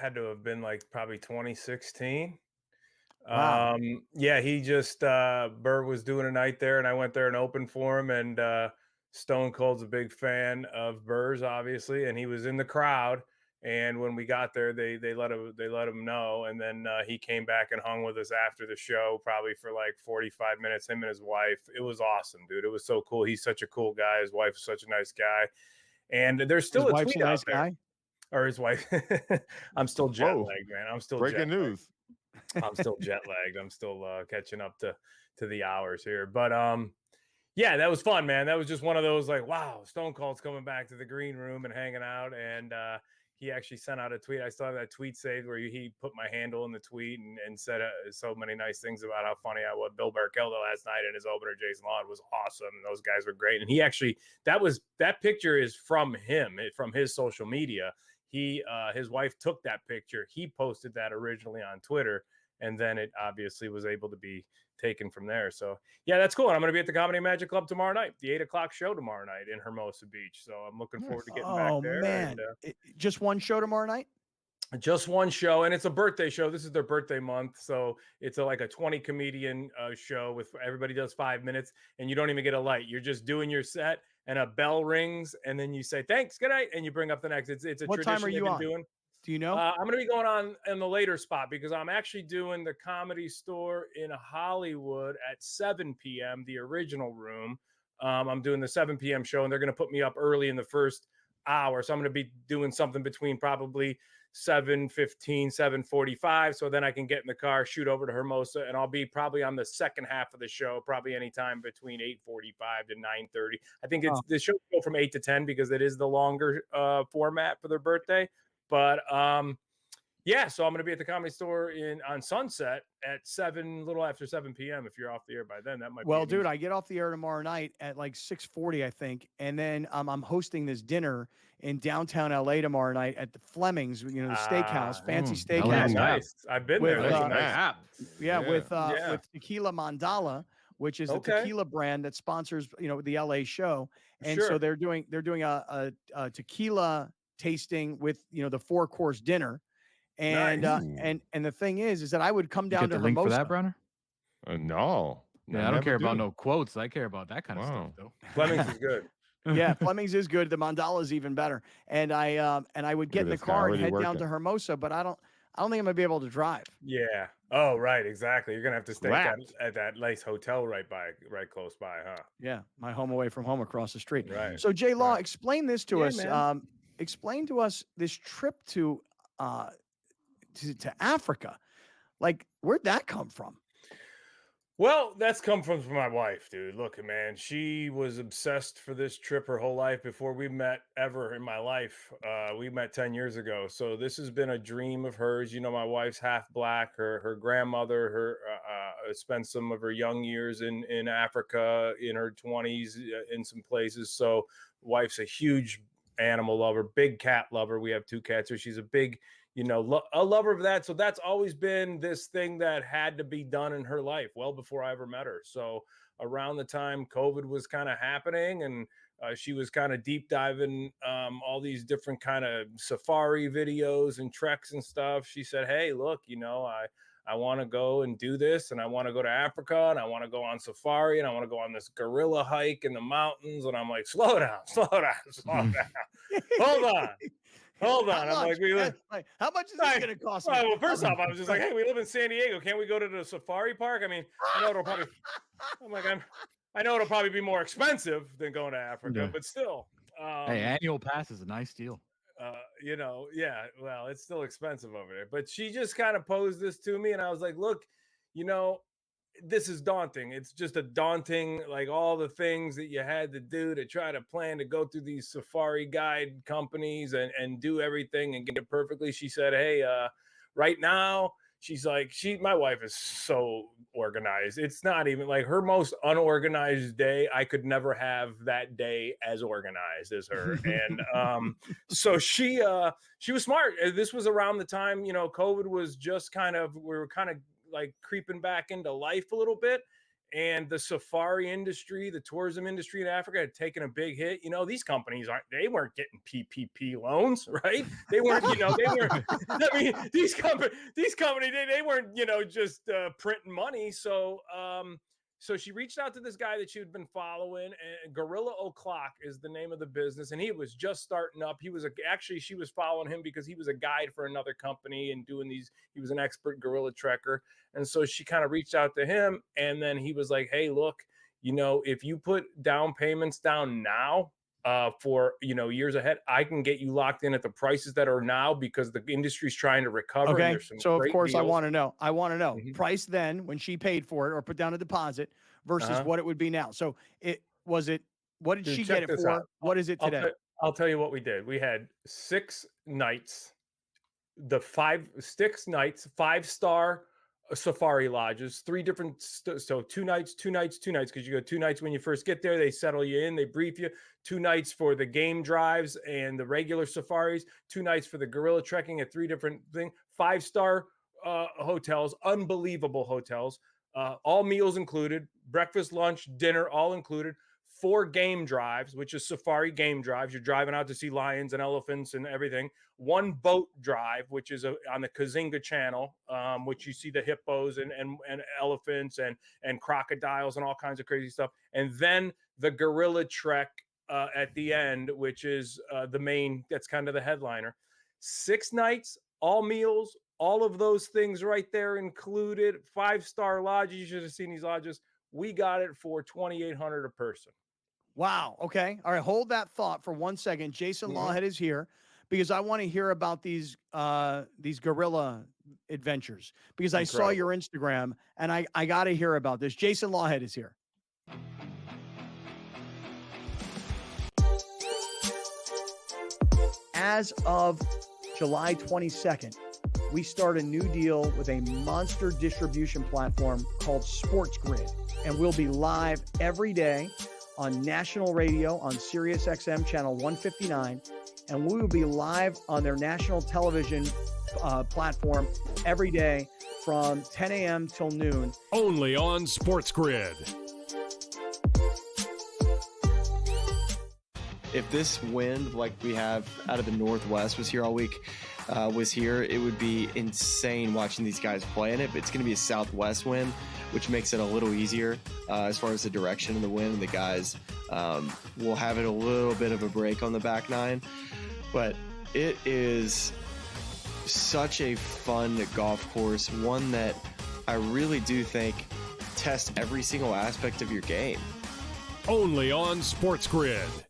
had to have been like probably 2016. Wow. Yeah, he just Burr was doing a night there, and I went there and opened for him. And Stone Cold's a big fan of Burr's, obviously, and he was in the crowd. And when we got there, they let him know, and then he came back and hung with us after the show, probably for like 45 minutes. Him and his wife. It was awesome, dude. It was so cool. He's such a cool guy. His wife's such a nice guy. And there's still His a wife's tweet a nice out there. guy? Or his wife. I'm still jet lagged, man. I'm still breaking news. I'm still jet lagged. I'm still catching up to the hours here. But yeah, that was fun, man. That was just one of those like, wow, Stone Cold's coming back to the green room and hanging out. And he actually sent out a tweet. I still have that tweet saved where he put my handle in the tweet and said so many nice things about how funny I was. Bill Burr killed it last night, and his opener, Jason Law, was awesome. Those guys were great. And he actually, that picture is from him, from his social media. His wife took that picture. He posted that originally on Twitter, and then it obviously was able to be taken from there. So yeah, that's cool. And I'm going to be at the Comedy Magic Club tomorrow night, the 8:00 show tomorrow night in Hermosa Beach. So I'm looking forward to getting back there. Man. And, just one show tomorrow night? Just one show, and it's a birthday show. This is their birthday month, so it's like a 20 comedian show with everybody does 5 minutes, and you don't even get a light. You're just doing your set, and a bell rings, and then you say thanks, good night, and you bring up the next. It's a What tradition time are you they've been on? doing. Do you know? I'm going to be going on in the later spot because I'm actually doing the Comedy Store in Hollywood at 7 p.m., the original room. I'm doing the 7 p.m. show, and they're going to put me up early in the first hour. So I'm going to be doing something between probably 7:15, 7:45. So then I can get in the car, shoot over to Hermosa, and I'll be probably on the second half of the show, probably anytime between 8:45 to 9:30. I think it's the show will go from 8 to 10 because it is the longer format for their birthday. But yeah, so I'm going to be at the Comedy Store on Sunset at 7, little after 7 p.m. If you're off the air by then, that might be. Well, dude, I get off the air tomorrow night at like 6:40, I think, and then I'm hosting this dinner in downtown LA tomorrow night at the Fleming's, the steakhouse, fancy steakhouse. Nice. I've been there. That's nice. With Tequila Mandala, which is the tequila brand that sponsors, the LA show, and so they're doing a tequila tasting with the 4-course dinner. And and the thing is that I would come down get to the link Hermosa. for that, Browner? No. Yeah, I don't care about no quotes. I care about that kind of stuff, though. Fleming's is good. Yeah, Fleming's is good. The Mandala is even better. And I would get in the car and head down to Hermosa, but I don't think I'm gonna be able to drive. Yeah. Oh, right. Exactly. You're gonna have to stay at that nice hotel right close by, huh? Yeah, my home away from home across the street. Right. So J Law, explain this to us. Man. Explain to us this trip to Africa. Like, where'd that come from? Well, that's come from my wife, dude. Look, man, she was obsessed for this trip her whole life before we met ever in my life. We met 10 years ago. So this has been a dream of hers. My wife's half black. Her grandmother, spent some of her young years in Africa in her 20s in some places. So wife's a huge animal lover, big cat lover. We have 2 cats. So she's a big, a lover of that. So that's always been this thing that had to be done in her life well before I ever met her. So around the time COVID was kind of happening and she was kind of deep diving all these different kind of safari videos and treks and stuff. She said, hey, look, I want to go and do this, and I want to go to Africa, and I want to go on safari, and I want to go on this gorilla hike in the mountains. And I'm like, slow down. Hold on. How I'm much? like, how much is this going to cost me? Well, first off, I was just like, hey, we live in San Diego. Can't we go to the safari park? I mean, I know it'll probably be more expensive than going to Africa, but still. Hey, annual pass is a nice deal. Yeah, well, it's still expensive over there. But she just kind of posed this to me, and I was like, look, this is daunting. It's just a daunting, like all the things that you had to do to try to plan to go through these safari guide companies and do everything and get it perfectly. She said, hey, right now, she's like, my wife is so organized. It's not even like her most unorganized day. I could never have that day as organized as her. And so she was smart. This was around the time, COVID was just we were kind of like creeping back into life a little bit. And the safari industry, the tourism industry in Africa had taken a big hit. These companies they weren't getting PPP loans, right? They weren't, I mean, these companies, they weren't, just printing money. So she reached out to this guy that she had been following, and Gorilla O'Clock is the name of the business. And he was just starting up. She was following him because he was a guide for another company and he was an expert gorilla trekker. And so she kind of reached out to him, and then he was like, hey, look, if you put down payments down now, for years ahead, I can get you locked in at the prices that are now because the industry's trying to recover. Okay. And there's some So of course deals. I want to know price then when she paid for it or put down a deposit versus what it would be now. So what did she get it for? What is it today? I'll tell you what we did. We had 6 nights, 5-star safari lodges, 3 different, so 2 nights, because you go 2 nights when you first get there, they settle you in, they brief you, 2 nights for the game drives and the regular safaris, 2 nights for the gorilla trekking at 3 different things, 5-star hotels, unbelievable hotels, all meals included, breakfast, lunch, dinner, all included. 4 game drives, which is safari game drives. You're driving out to see lions and elephants and everything. 1 boat drive, which is on the Kazinga Channel, which you see the hippos and elephants and crocodiles and all kinds of crazy stuff. And then the gorilla trek at the end, which is the main, that's kind of the headliner. 6 nights, all meals, all of those things right there included. 5-star lodges. You should have seen these lodges. We got it for $2,800 a person. Wow. Okay. All right. Hold that thought for 1 second. Jason Lawhead is here because I want to hear about these gorilla adventures because I saw your Instagram and I got to hear about this. Jason Lawhead is here. As of July 22nd, we start a new deal with a monster distribution platform called SportsGrid, and we'll be live every day on national radio on Sirius XM channel 159, and we will be live on their national television platform every day from 10 a.m. till noon. Only on SportsGrid. If this wind like we have out of the Northwest was here all week, it would be insane watching these guys play in it. But it's going to be a southwest wind, which makes it a little easier as far as the direction of the wind. And the guys will have it a little bit of a break on the back nine. But it is such a fun golf course, one that I really do think tests every single aspect of your game. Only on SportsGrid.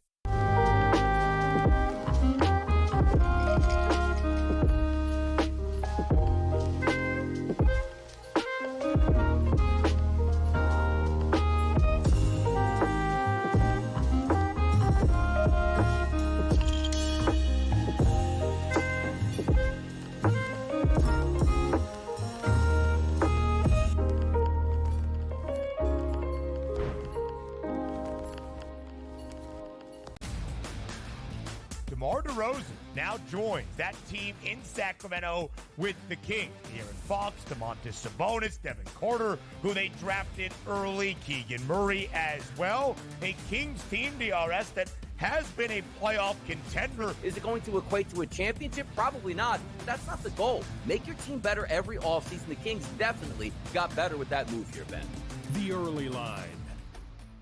DeMar DeRozan now joins that team in Sacramento with the Kings. De'Aaron Fox, Domantas Sabonis, Devin Carter, who they drafted early, Keegan Murray as well. A Kings team, DRS, that has been a playoff contender. Is it going to equate to a championship? Probably not. That's not the goal. Make your team better every offseason. The Kings definitely got better with that move here, Ben. The early line.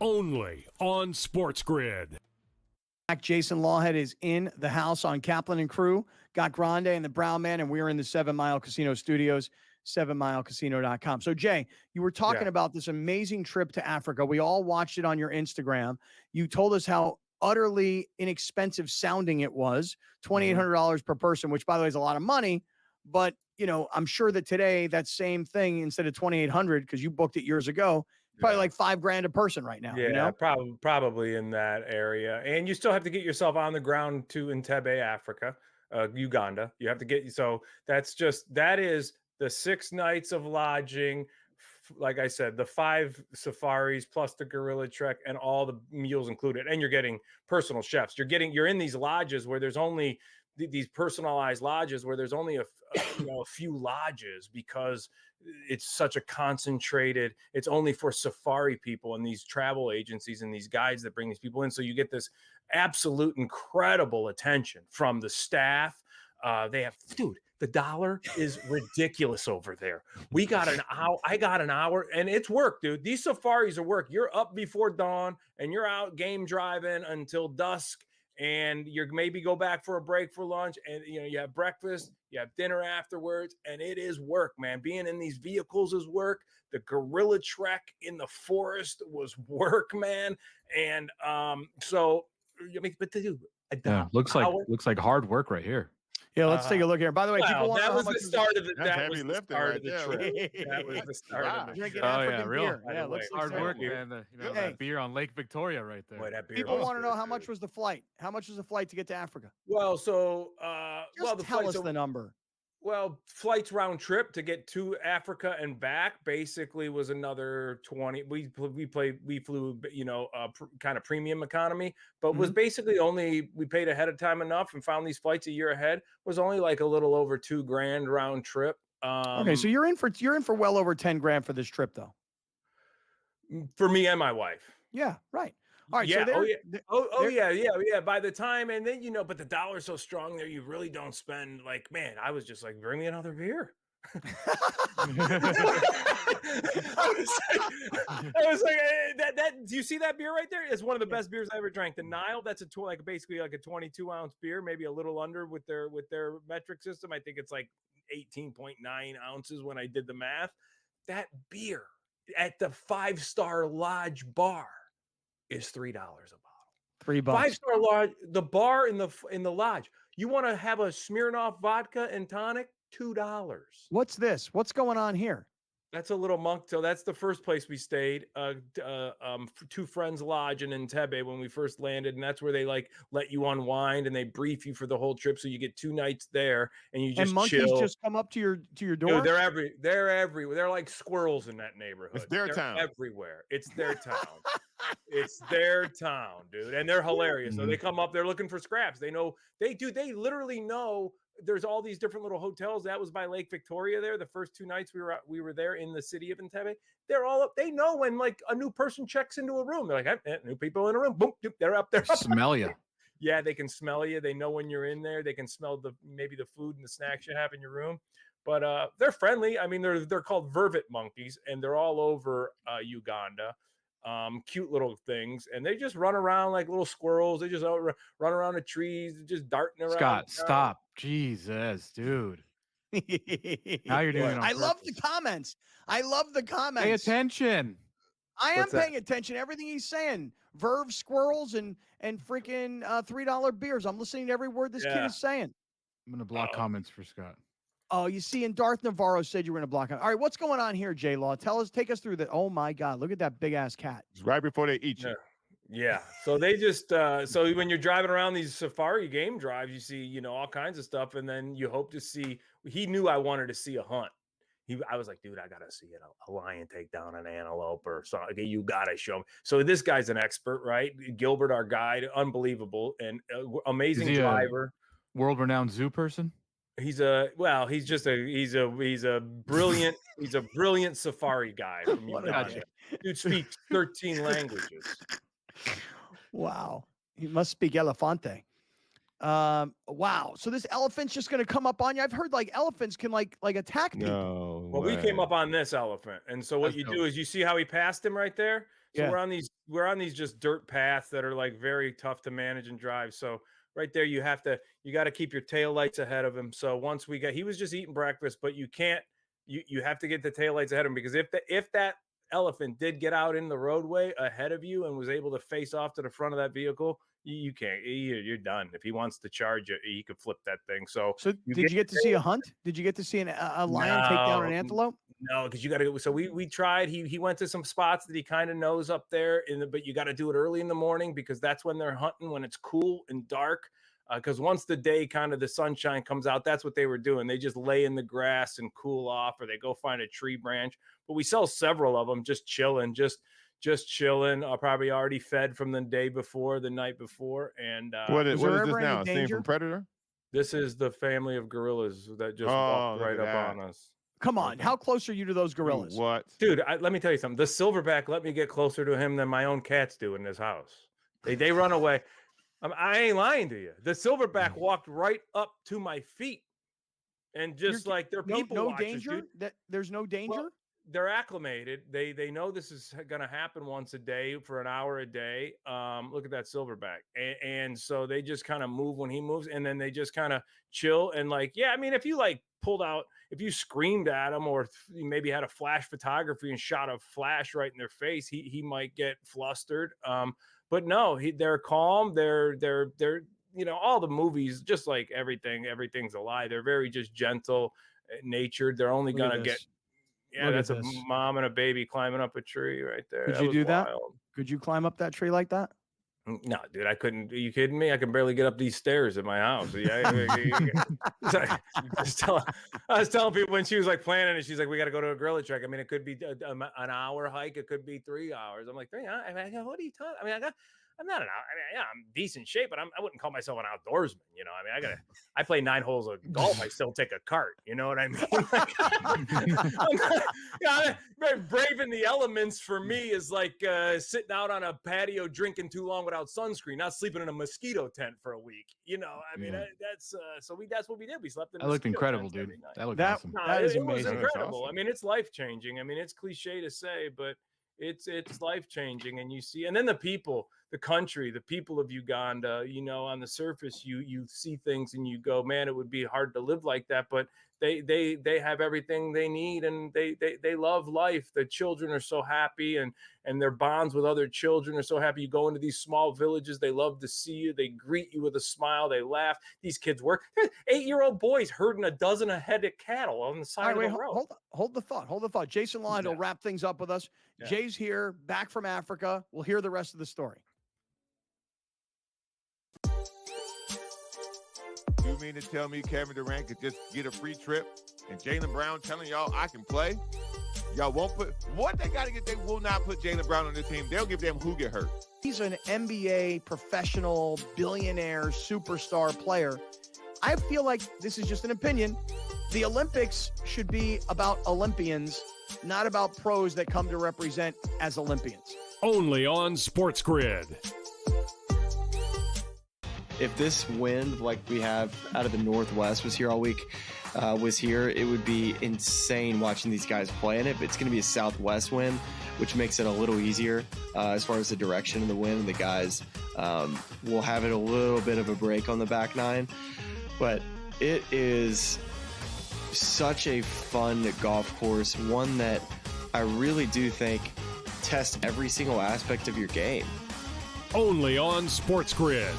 Only on SportsGrid. Jason Lawhead is in the house on Kaplan and Crew. Got Grande and the Brown Man, and we're in the 7 Mile Casino Studios, 7milecasino.com. So, Jay, you were talking about this amazing trip to Africa. We all watched it on your Instagram. You told us how utterly inexpensive sounding it was, $2,800 per person, which, by the way, is a lot of money. But I'm sure that today that same thing, instead of 2,800, because you booked it years ago, probably like $5,000 a person right now. Yeah, probably in that area. And you still have to get yourself on the ground to Entebbe, Africa, Uganda. You have to get, so that is the 6 nights of lodging. Like I said, the 5 safaris plus the gorilla trek and all the meals included. And you're getting personal chefs. You're in these lodges where there's only these personalized lodges where there's only a few lodges, because it's such a concentrated, it's only for safari people and these travel agencies and these guides that bring these people in. So you get this absolute incredible attention from the staff. The dollar is ridiculous over there. We got an hour. I got an hour, and it's work, dude. These safaris are work. You're up before dawn and you're out game driving until dusk. And you're maybe go back for a break for lunch, and you have breakfast, you have dinner afterwards, and it is work, man. Being in these vehicles is work. The gorilla trek in the forest was work, man. And looks like hard work right here. Yeah, let's take a look here. By the way, people want to know how much the start of the That's that heavy was the lifting start right of the there. trip. That was the start of the Drinking trip. African real. beer. Yeah, looks hard like work, beer. man. That beer on Lake Victoria right there. Boy, that beer People was want to good, know how dude. much was the flight. How much was the flight to get to Africa? Well, so Just the tell flights us the number. Well, flights round trip to get to Africa and back basically was another 20. We flew, kind of premium economy, but was basically only, we paid ahead of time enough and found these flights a year ahead, was only like a little over $2,000 round trip. Okay, so you're in for well over $10,000 for this trip, though. For me and my wife. Yeah, right. All right. Yeah. So yeah. By the time, and then but the dollar's so strong there, you really don't spend I was just like, bring me another beer. I was like, that. Do you see that beer right there? It's one of the best beers I ever drank. The Nile. That's basically like a 22-ounce beer, maybe a little under with their metric system. I think it's like 18.9 ounces when I did the math. That beer at the 5-star lodge bar is $3 a bottle. $3. 5-star lodge, the bar in the lodge. You want to have a Smirnoff vodka and tonic? $2. What's this? What's going on here? That's a little monk. So that's the first place we stayed. Two Friends Lodge in Entebbe when we first landed, and that's where they let you unwind and they brief you for the whole trip. So you get 2 nights there, and you just monkeys chill. just come up to your door. Dude, they're everywhere. They're like squirrels in that neighborhood. It's their They're town. Everywhere. It's their town. It's their town, dude, and they're hilarious. So they come up. They're looking for scraps. They know they do. They literally know. There's all these different little hotels. That was by Lake Victoria there. The first 2 nights we were there in the city of Entebbe. They're all up. They know when a new person checks into a room. They're like, new people in a room. Boom, they're up there. Smell you. Yeah, they can smell you. They know when you're in there. They can smell maybe the food and the snacks you have in your room. But they're friendly. I mean, they're called vervet monkeys, and they're all over Uganda. Cute little things, and they just run around like little squirrels. They just run around the trees, just darting around. Scott, stop. Jesus, dude. Now you're doing it on I love purpose. the comments. I love the comments. Pay attention. I am paying attention to everything he's saying. Verve squirrels and freaking $3 beers. I'm listening to every word this kid is saying. I'm gonna block comments for Scott. Oh, you see, and Darth Navarro said you were going to block him. All right, what's going on here, J-Law? Take us through the. Oh my God, look at that big ass cat. It's right before they eat you. Yeah. So they just so when you're driving around these safari game drives, you see, all kinds of stuff, and then you hope to see. He knew I wanted to see a hunt. I was like, dude, I gotta see it. A lion take down an antelope or something. Okay, you gotta show me. So this guy's an expert, right? Gilbert, our guide, unbelievable and amazing driver. World-renowned zoo person. He's a brilliant safari guy from Uganda. Dude speaks 13 languages. Wow. He must speak Elefante. Wow. So this elephant's just going to come up on you. I've heard elephants can attack people. No. Well, we came up on this elephant. And so what do is you see how he passed him right there? So Yeah. we're on these just dirt paths that are very tough to manage and drive. So right there, you got to keep your taillights ahead of him. So once he was just eating breakfast, but you have to get the taillights ahead of him, because if that elephant did get out in the roadway ahead of you and was able to face off to the front of that vehicle, you can't. You're done. If he wants to charge it, he could flip that thing. So did you get to see a hunt? Did you get to see a lion take down an antelope? No, because you got to. So we tried. He went to some spots that he kind of knows up there, but you got to do it early in the morning because that's when they're hunting, when it's cool and dark. Because once the day kind of the sunshine comes out, that's what they were doing. They just lay in the grass and cool off, or they go find a tree branch. But we sell several of them, just chilling, just chilling. Probably already fed from the day before, the night before. And what is this now? Scene from Predator? This is the family of gorillas that just walked right up on us. Come on, how close are you to those gorillas? What, dude? Let me tell you something. The silverback let me get closer to him than my own cats do in this house. They run away. I ain't lying to you. The silverback walked right up to my feet, and just like they're people. No watchers, danger. Dude. There's no danger. Well, they're acclimated. They know this is going to happen once a day for an hour a day. Look at that silverback, and so they just kind of move when he moves, and then they just kind of chill and like, yeah. I mean, if you like pulled out, if you screamed at him, or maybe had a flash photography and shot a flash right in their face, he might get flustered. But no, they're calm. They're all the movies, just like everything's a lie. They're very just gentle natured. They're only gonna get. Yeah, that's a mom and a baby climbing up a tree right there. Could you do that? Could you climb up that tree like that? No, dude, I couldn't. Are you kidding me? I can barely get up these stairs at my house. I was telling people when she was like planning it, she's like, we got to go to a gorilla trek. I mean, it could be an hour hike. It could be 3 hours. I'm like, 3 hours? I mean, what are you talking? I mean, I'm not an. I mean, yeah, I'm decent shape, but I wouldn't call myself an outdoorsman. You know, I mean, I play 9 holes of golf. I still take a cart. You know what I mean? Braving the elements for me is like sitting out on a patio drinking too long without sunscreen, not sleeping in a mosquito tent for a week. You know, I mean, that's what we did. We slept in. That looked incredible, dude. That looked awesome. That is it amazing. was incredible. Awesome. I mean, it's life changing. I mean, it's cliche to say, but it's life changing. And you see, and then the people. The country, the people of Uganda, you know, on the surface, you see things and you go, man, it would be hard to live like that. But they have everything they need, and they love life. The children are so happy, and their bonds with other children are so happy. You go into these small villages, they love to see you. They greet you with a smile. They laugh. These kids work. 8-year-old boys herding a dozen head of cattle on the side of the road. Hold the thought. Jason Lawhead will wrap things up with us. Yeah. Jay's here, back from Africa. We'll hear the rest of the story. You mean to tell me Kevin Durant could just get a free trip and Jaylen Brown telling y'all I can play? Y'all won't put what they got to get. They will not put Jaylen Brown on the team. They'll give them who get hurt. He's an NBA professional, billionaire, superstar player. I feel like this is just an opinion. The Olympics should be about Olympians, not about pros that come to represent as Olympians. Only on SportsGrid. If this wind like we have out of the Northwest was here all week, it would be insane watching these guys play in it. But it's going to be a southwest wind, which makes it a little easier as far as the direction of the wind. The guys will have it a little bit of a break on the back nine. But it is such a fun golf course, one that I really do think tests every single aspect of your game. Only on SportsGrid.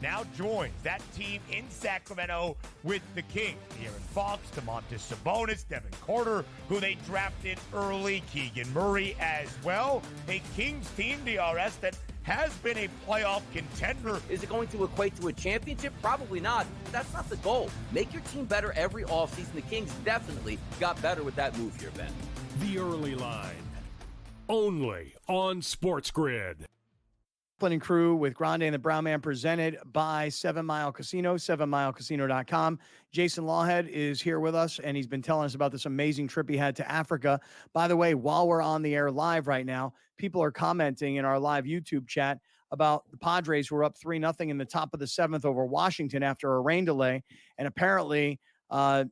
Now joins that team in Sacramento with the Kings. De'Aaron Fox, Domantas Sabonis, Devin Carter, who they drafted early, Keegan Murray as well. A Kings team, DRS, that has been a playoff contender. Is it going to equate to a championship? Probably not. That's not the goal. Make your team better every offseason. The Kings definitely got better with that move here, Ben. The early line. Only on SportsGrid. Kaplan and Crew with Grande and the Brown Man, presented by 7 Mile Casino, 7milecasino.com. Jason Lawhead is here with us, and he's been telling us about this amazing trip he had to Africa. By the way, while we're on the air live right now, people are commenting in our live YouTube chat about the Padres, who were up 3-0 in the top of the 7th over Washington after a rain delay. And apparently, I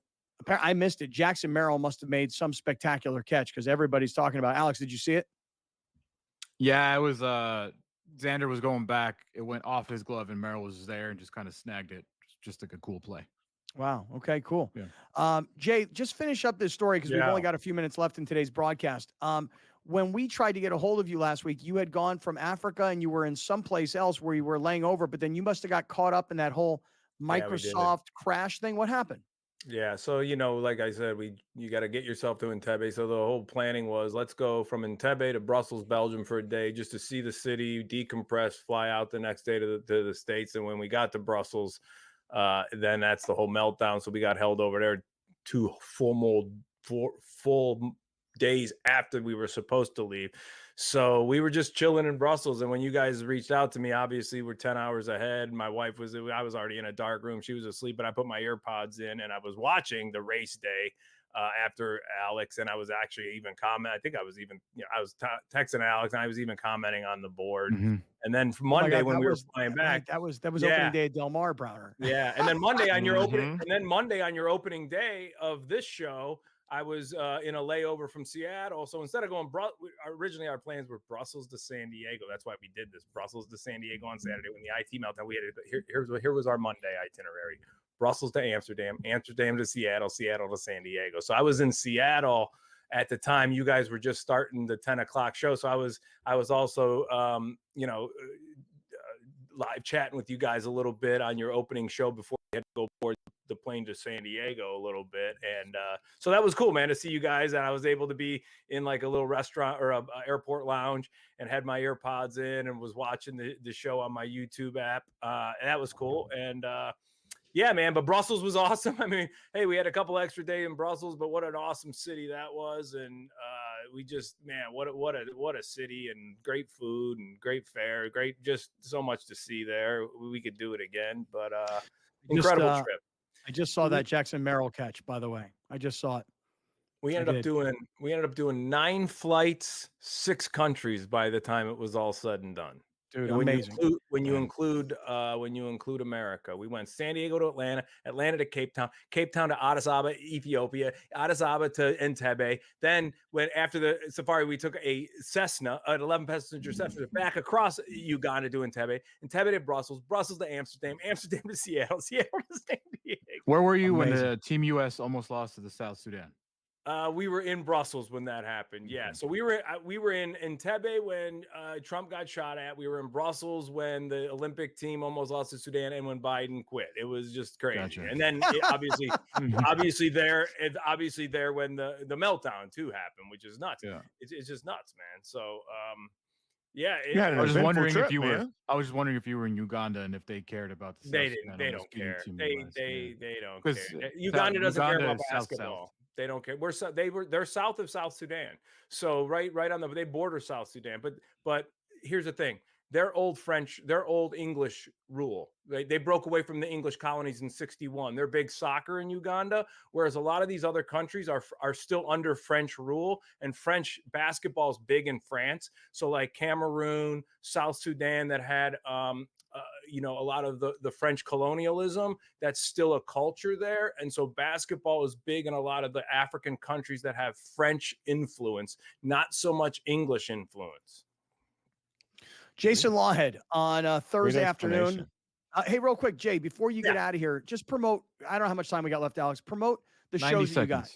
missed it. Jackson Merrill must have made some spectacular catch, because everybody's talking about it. Alex, did you see it? Yeah, it was Xander was going back. It went off his glove, and Merrill was there and just kind of snagged it. Just like a cool play. Wow. Okay, cool. Yeah. Jay, just finish up this story, because we've Yeah. only got a few minutes left in today's broadcast. When we tried to get a hold of you last week, you had gone from Africa and you were in someplace else where you were laying over, but then you must have got caught up in that whole we did. Microsoft crash thing. What happened? Yeah, so like I said, you got to get yourself to Entebbe. So the whole planning was, let's go from Entebbe to Brussels, Belgium for a day, just to see the city, decompress, fly out the next day to the States. And when we got to Brussels, then that's the whole meltdown. So we got held over there 2 full days after we were supposed to leave. So we were just chilling in Brussels. And when you guys reached out to me, obviously we're 10 hours ahead. I was already in a dark room. She was asleep, but I put my earpods in and I was watching the race day after Alex. And I was actually even commenting. I think I was even, I was texting Alex, and I was even commenting on the board. Mm-hmm. And then Monday, when we were flying back, that was opening day at Del Mar, Browner. Yeah. And then Monday on your opening day of this show, I was in a layover from Seattle. So instead of going, originally our plans were Brussels to San Diego. That's why we did this. Brussels to San Diego on Saturday. When the IT meltdown, we had here was our Monday itinerary: Brussels to Amsterdam, Amsterdam to Seattle, Seattle to San Diego. So I was in Seattle at the time. You guys were just starting the 10 o'clock show. So I was also live chatting with you guys a little bit on your opening show before we had to go board the plane to San Diego a little bit. And so that was cool, man, to see you guys. And I was able to be in like a little restaurant or a airport lounge and had my AirPods in and was watching the show on my YouTube app. And that was cool. And yeah, man, but Brussels was awesome. I mean, hey, we had a couple extra days in Brussels, but what an awesome city that was. And we just, man, what a city, and great food and great fare, great, just so much to see there. We could do it again, but incredible trip. I just saw that Jackson Merrill catch, by the way. I just saw it. We ended up doing 9 flights, 6 countries by the time it was all said and done. Dude, and amazing. When you include America, we went San Diego to Atlanta, Atlanta to Cape Town to Addis Ababa, Ethiopia, Addis Ababa to Entebbe. Then after the safari, we took a Cessna, an 11-passenger Cessna, back across Uganda to Entebbe, Entebbe to Brussels, Brussels to Amsterdam, Amsterdam to Seattle, Seattle to San Diego. Where were you when the Team US almost lost to the South Sudan? We were in Brussels when that happened. Yeah. So we were in Entebbe when Trump got shot at. We were in Brussels when the Olympic team almost lost to Sudan and when Biden quit. It was just crazy. Gotcha. And then obviously there when the meltdown too happened, which is nuts. Yeah. It's just nuts, man. So I was just wondering if you were. I was just wondering if you were in Uganda and if they cared about the. They don't care. They don't care. Uganda doesn't care about basketball. They don't care. They're south of South Sudan. So right on they border South Sudan. But here's the thing. Their old English rule. They broke away from the English colonies in 1961. They're big soccer in Uganda, whereas a lot of these other countries are still under French rule, and French basketball is big in France. So like Cameroon, South Sudan that had a lot of the French colonialism, that's still a culture there. And so basketball is big in a lot of the African countries that have French influence, not so much English influence. Jason Lawhead on Thursday afternoon. Hey, real quick, Jay, before you get out of here, just promote. I don't know how much time we got left, Alex. Promote the shows that you got.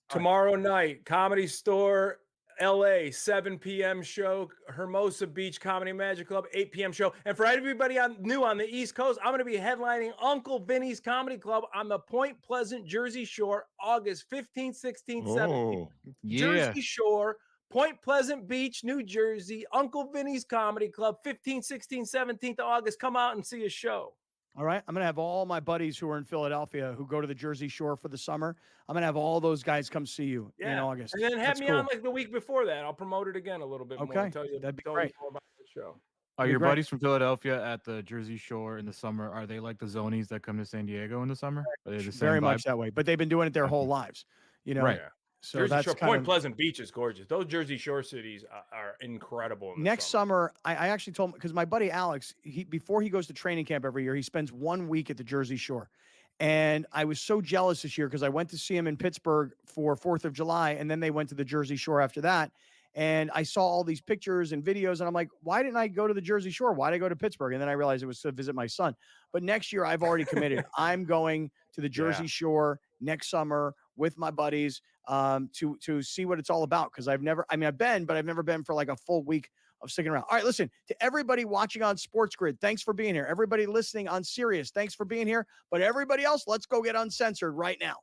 Tomorrow night, Comedy Store, LA, 7 p.m. show, Hermosa Beach Comedy Magic Club, 8 p.m. show. And for everybody new on the East Coast, I'm going to be headlining Uncle Vinny's Comedy Club on the Point Pleasant, Jersey Shore, August 15th, 16th, 17th. Jersey Shore, Point Pleasant Beach, New Jersey, Uncle Vinny's Comedy Club, 15th, 16th, 17th of August. Come out and see a show. All right. I'm going to have all my buddies who are in Philadelphia who go to the Jersey Shore for the summer. I'm going to have all those guys come see you in August. And then have me on like the week before that. I'll promote it again a little bit more. Okay. Tell you That'd be tell great. you more about the show. Are Be your great. buddies from Philadelphia at the Jersey Shore in the summer? Are they like the Zonies that come to San Diego in the summer? Are they the same Very vibe? much that way. But they've been doing it their whole lives, Right. Yeah. So Jersey that's Shore, kind Point of Pleasant Beach is gorgeous. Those Jersey Shore cities are incredible. In the next summer. I actually told him, because my buddy Alex, before he goes to training camp every year, he spends 1 week at the Jersey Shore. And I was so jealous this year because I went to see him in Pittsburgh for 4th of July, and then they went to the Jersey Shore after that. And I saw all these pictures and videos, and I'm like, why didn't I go to the Jersey Shore? Why did I go to Pittsburgh? And then I realized it was to visit my son. But next year, I've already committed. I'm going to the Jersey Shore next summer with my buddies to see what it's all about. Because I've been, but I've never been for like a full week of sticking around. All right, listen, to everybody watching on SportsGrid, thanks for being here. Everybody listening on Sirius, thanks for being here. But everybody else, let's go get uncensored right now.